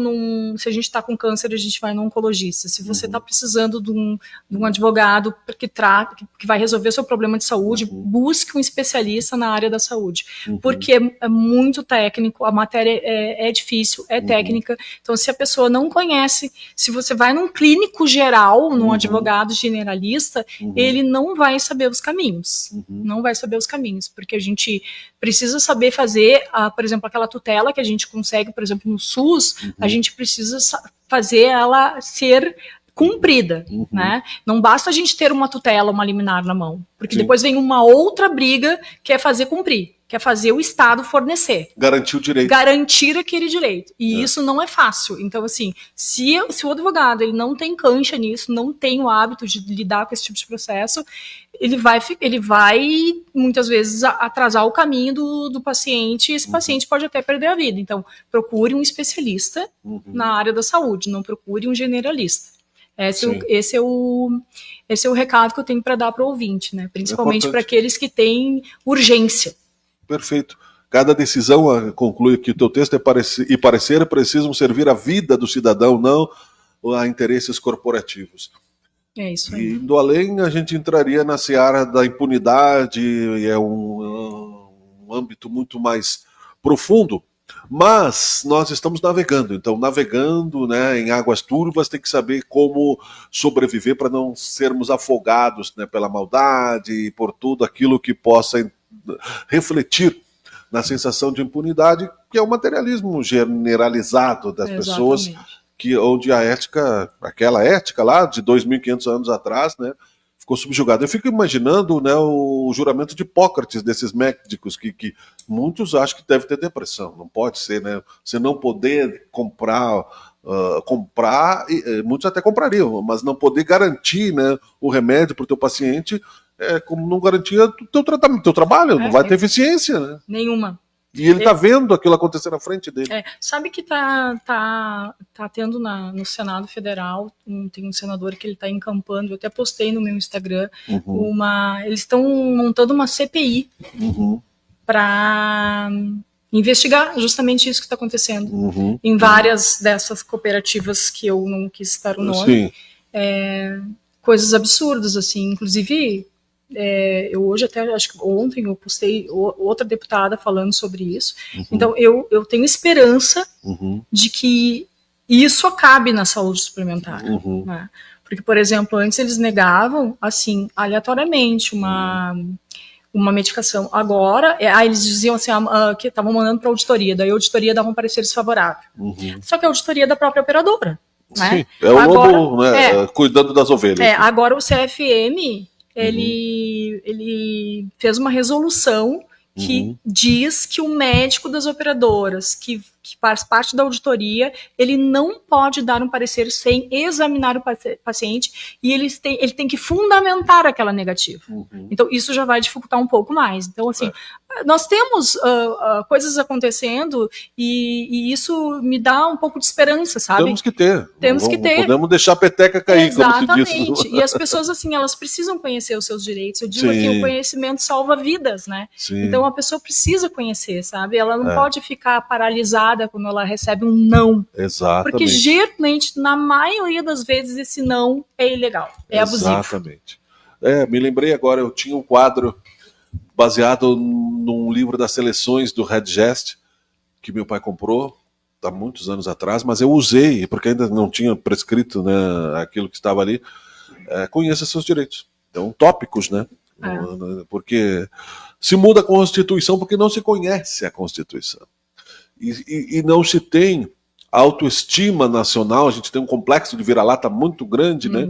se a gente está com câncer, a gente vai no oncologista. Se você está precisando de um advogado que vai resolver seu problema de saúde, busque um especialista na área da saúde, porque é muito técnico, a matéria é difícil, é técnica. Então, se a pessoa não conhece, se você vai num clínico geral, num advogado generalista, ele não vai saber os caminhos. Não vai saber os caminhos, porque a gente precisa saber fazer, por exemplo, aquela tutela que a gente consegue, por exemplo, no SUS, a gente precisa fazer ela ser cumprida, né? Não basta a gente ter uma tutela, uma liminar na mão, porque depois vem uma outra briga que é fazer cumprir, que é fazer o Estado fornecer. Garantir o direito. Garantir aquele direito. E isso não é fácil. Então, assim, se o advogado ele não tem cancha nisso, não tem o hábito de lidar com esse tipo de processo, ele vai muitas vezes atrasar o caminho do paciente, e esse paciente pode até perder a vida. Então, procure um especialista na área da saúde, não procure um generalista. Esse é o recado que eu tenho para dar para o ouvinte, né? Principalmente para aqueles que têm urgência. Perfeito. Cada decisão, conclui que o teu texto e parecer precisam servir à vida do cidadão, não a interesses corporativos. É isso aí. E do além, a gente entraria na seara da impunidade, é um âmbito muito mais profundo, mas nós estamos navegando. Então, navegando, né, em águas turvas, tem que saber como sobreviver para não sermos afogados, né, pela maldade e por tudo aquilo que possa refletir na sensação de impunidade, que é o materialismo generalizado das pessoas, onde a ética, aquela ética lá de 2.500 anos atrás, né, ficou subjugada. Eu fico imaginando, né, o juramento de Hipócrates, desses médicos, que muitos acham que deve ter depressão. Não pode ser, né? Você não poder comprar, muitos até comprariam, mas não poder garantir, né, o remédio para o teu paciente, como não garantia o teu tratamento, teu trabalho, não vai ter eficiência, né? Nenhuma. E ele está vendo aquilo acontecer na frente dele. Sabe que tá tendo no Senado Federal, tem um senador que ele está encampando, eu até postei no meu Instagram, eles estão montando uma CPI para investigar justamente isso que está acontecendo em várias dessas cooperativas que eu não quis citar o nome. Coisas absurdas, assim, inclusive... eu hoje até, acho que ontem eu postei outra deputada falando sobre isso. Então eu tenho esperança de que isso acabe na saúde suplementar, né? Porque, por exemplo, antes eles negavam assim, aleatoriamente uma medicação. Agora, eles diziam assim, que estavam mandando para auditoria, daí a auditoria dava um parecer desfavorável. Só que a auditoria é da própria operadora, né? Sim, é o lobo, né, cuidando das ovelhas. Agora o CFM ele fez uma resolução que diz que o médico das operadoras que faz parte da auditoria, ele não pode dar um parecer sem examinar o paciente e ele tem que fundamentar aquela negativa. Então, isso já vai dificultar um pouco mais. Então, assim, nós temos coisas acontecendo e isso me dá um pouco de esperança, sabe? Temos que ter. Não podemos deixar a peteca cair, exatamente. Como se diz. E as pessoas, assim, elas precisam conhecer os seus direitos. Eu digo que o conhecimento salva vidas, né? Sim. Então, a pessoa precisa conhecer, sabe? Ela não pode ficar paralisada quando ela recebe um não. Exatamente. Porque, geralmente, na maioria das vezes, esse não é ilegal, é abusivo. Exatamente. Me lembrei agora, eu tinha um quadro baseado num livro das seleções do Redgest, que meu pai comprou há muitos anos atrás, mas eu usei, porque ainda não tinha prescrito, né, aquilo que estava ali. Conheça seus direitos. Então, tópicos, né? Porque se muda a Constituição porque não se conhece a Constituição. E não se tem autoestima nacional, a gente tem um complexo de vira-lata muito grande, né?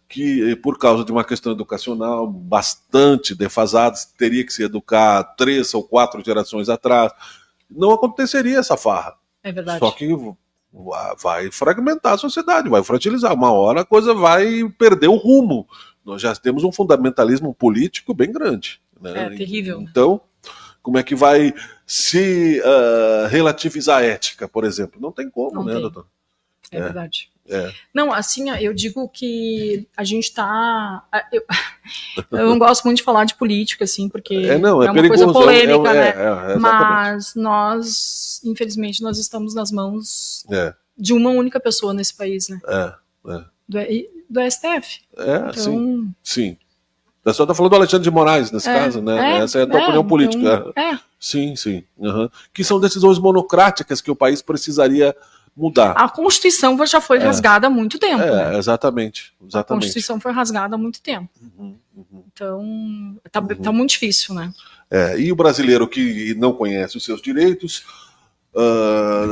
Que por causa de uma questão educacional bastante defasada, teria que se educar 3 ou 4 gerações atrás, não aconteceria essa farra. É verdade. Só que vai fragmentar a sociedade, vai fratilizar. Uma hora a coisa vai perder o rumo. Nós já temos um fundamentalismo político bem grande. Né? Terrível. Então, como é que vai se relativizar a ética, por exemplo? Não tem como, Não né, tem. doutor? É verdade. É. Não, assim, eu digo que a gente tá... Eu não gosto muito de falar de política, assim, porque é uma perigoso, coisa polêmica, né? exatamente. Mas nós, infelizmente, nós estamos nas mãos de uma única pessoa nesse país, né? Do STF. Então... Sim. A senhora está falando do Alexandre de Moraes, nesse caso, né? Essa é a tua opinião política. Então, Sim. Uhum. Que são decisões monocráticas que o país precisaria mudar. A Constituição já foi rasgada há muito tempo. Né? Exatamente. A Constituição foi rasgada há muito tempo. Então, tá muito difícil, né? E o brasileiro que não conhece os seus direitos,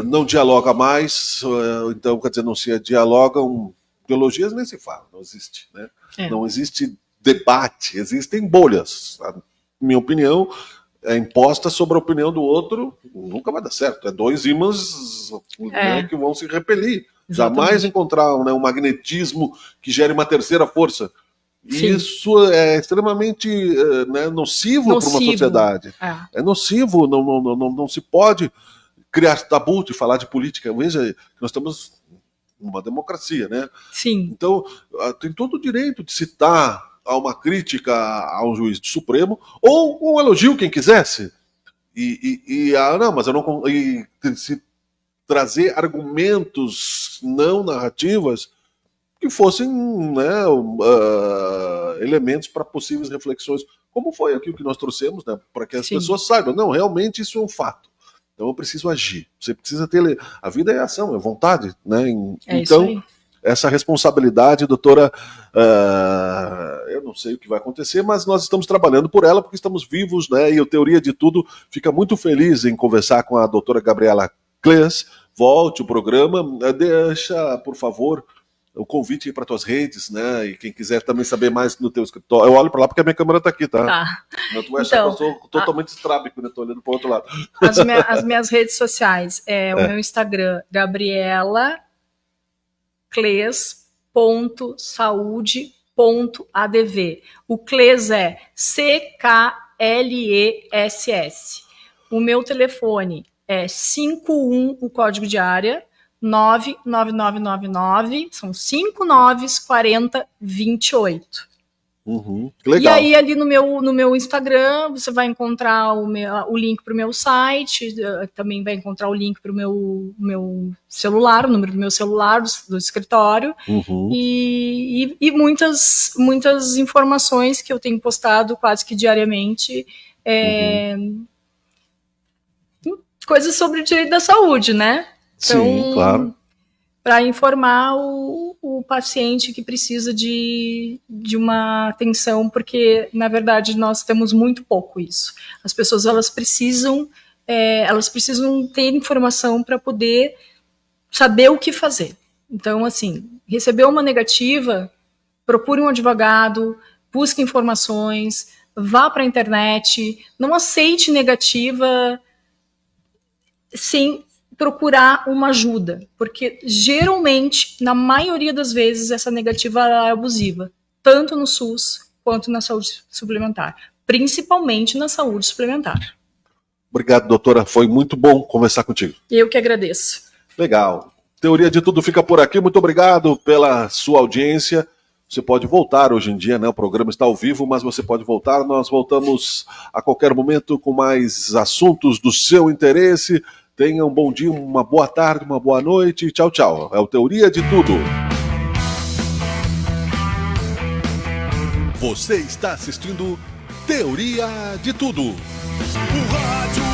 não dialoga mais, então, quer dizer, não se dialogam, ideologias nem se fala, não existe, né? Não existe debate, existem bolhas. A minha opinião é imposta sobre a opinião do outro, nunca vai dar certo. É dois ímãs né, que vão se repelir. Exatamente. Jamais encontrar um magnetismo que gere uma terceira força. E Sim. isso é extremamente nocivo para uma sociedade. É nocivo, não se pode criar tabu de falar de política. Veja, nós estamos numa democracia, né? Sim. Então, tem todo o direito de citar a uma crítica ao juiz do Supremo, ou um elogio, quem quisesse. Mas eu não. Se trazer argumentos não narrativas que fossem elementos para possíveis reflexões, como foi aqui o que nós trouxemos, né, para que as pessoas saibam, não, realmente isso é um fato. Então eu preciso agir. Você precisa ter. A vida é ação, é vontade, né? Então, essa responsabilidade, doutora, eu não sei o que vai acontecer, mas nós estamos trabalhando por ela, porque estamos vivos, né? E o Teoria de Tudo fica muito feliz em conversar com a doutora Gabriela Cleas. Volte o programa, deixa, por favor, o convite aí para tuas redes, né? E quem quiser também saber mais no teu escritório. Eu olho para lá porque a minha câmera está aqui, tá? Tá. Não, tu vai achar que eu sou totalmente estrábico, né? Tô olhando para o outro lado. As minhas redes sociais o meu Instagram, gabriela.cles.saude.adv. O Cles é CKLESS. O meu telefone é 51, o código de área, 99999, são 594028. Legal. E aí ali no meu Instagram você vai encontrar o link para o meu site, também vai encontrar o link para o meu celular, o número do meu celular, do escritório, e muitas informações que eu tenho postado quase que diariamente, coisas sobre o direito da saúde, né? Então, sim, claro. Para informar o paciente que precisa de uma atenção, porque, na verdade, nós temos muito pouco isso. As pessoas elas precisam ter informação para poder saber o que fazer. Então, assim, recebeu uma negativa, procure um advogado, busque informações, vá para a internet, não aceite negativa sem procurar uma ajuda, porque geralmente, na maioria das vezes, essa negativa é abusiva, tanto no SUS quanto na saúde suplementar, principalmente na saúde suplementar. Obrigado, doutora, foi muito bom conversar contigo. Eu que agradeço. Legal. Teoria de Tudo fica por aqui, muito obrigado pela sua audiência. Você pode voltar hoje em dia, né? O programa está ao vivo, mas você pode voltar. Nós voltamos a qualquer momento com mais assuntos do seu interesse. Tenha um bom dia, uma boa tarde, uma boa noite. Tchau, tchau. É o Teoria de Tudo. Você está assistindo Teoria de Tudo. O rádio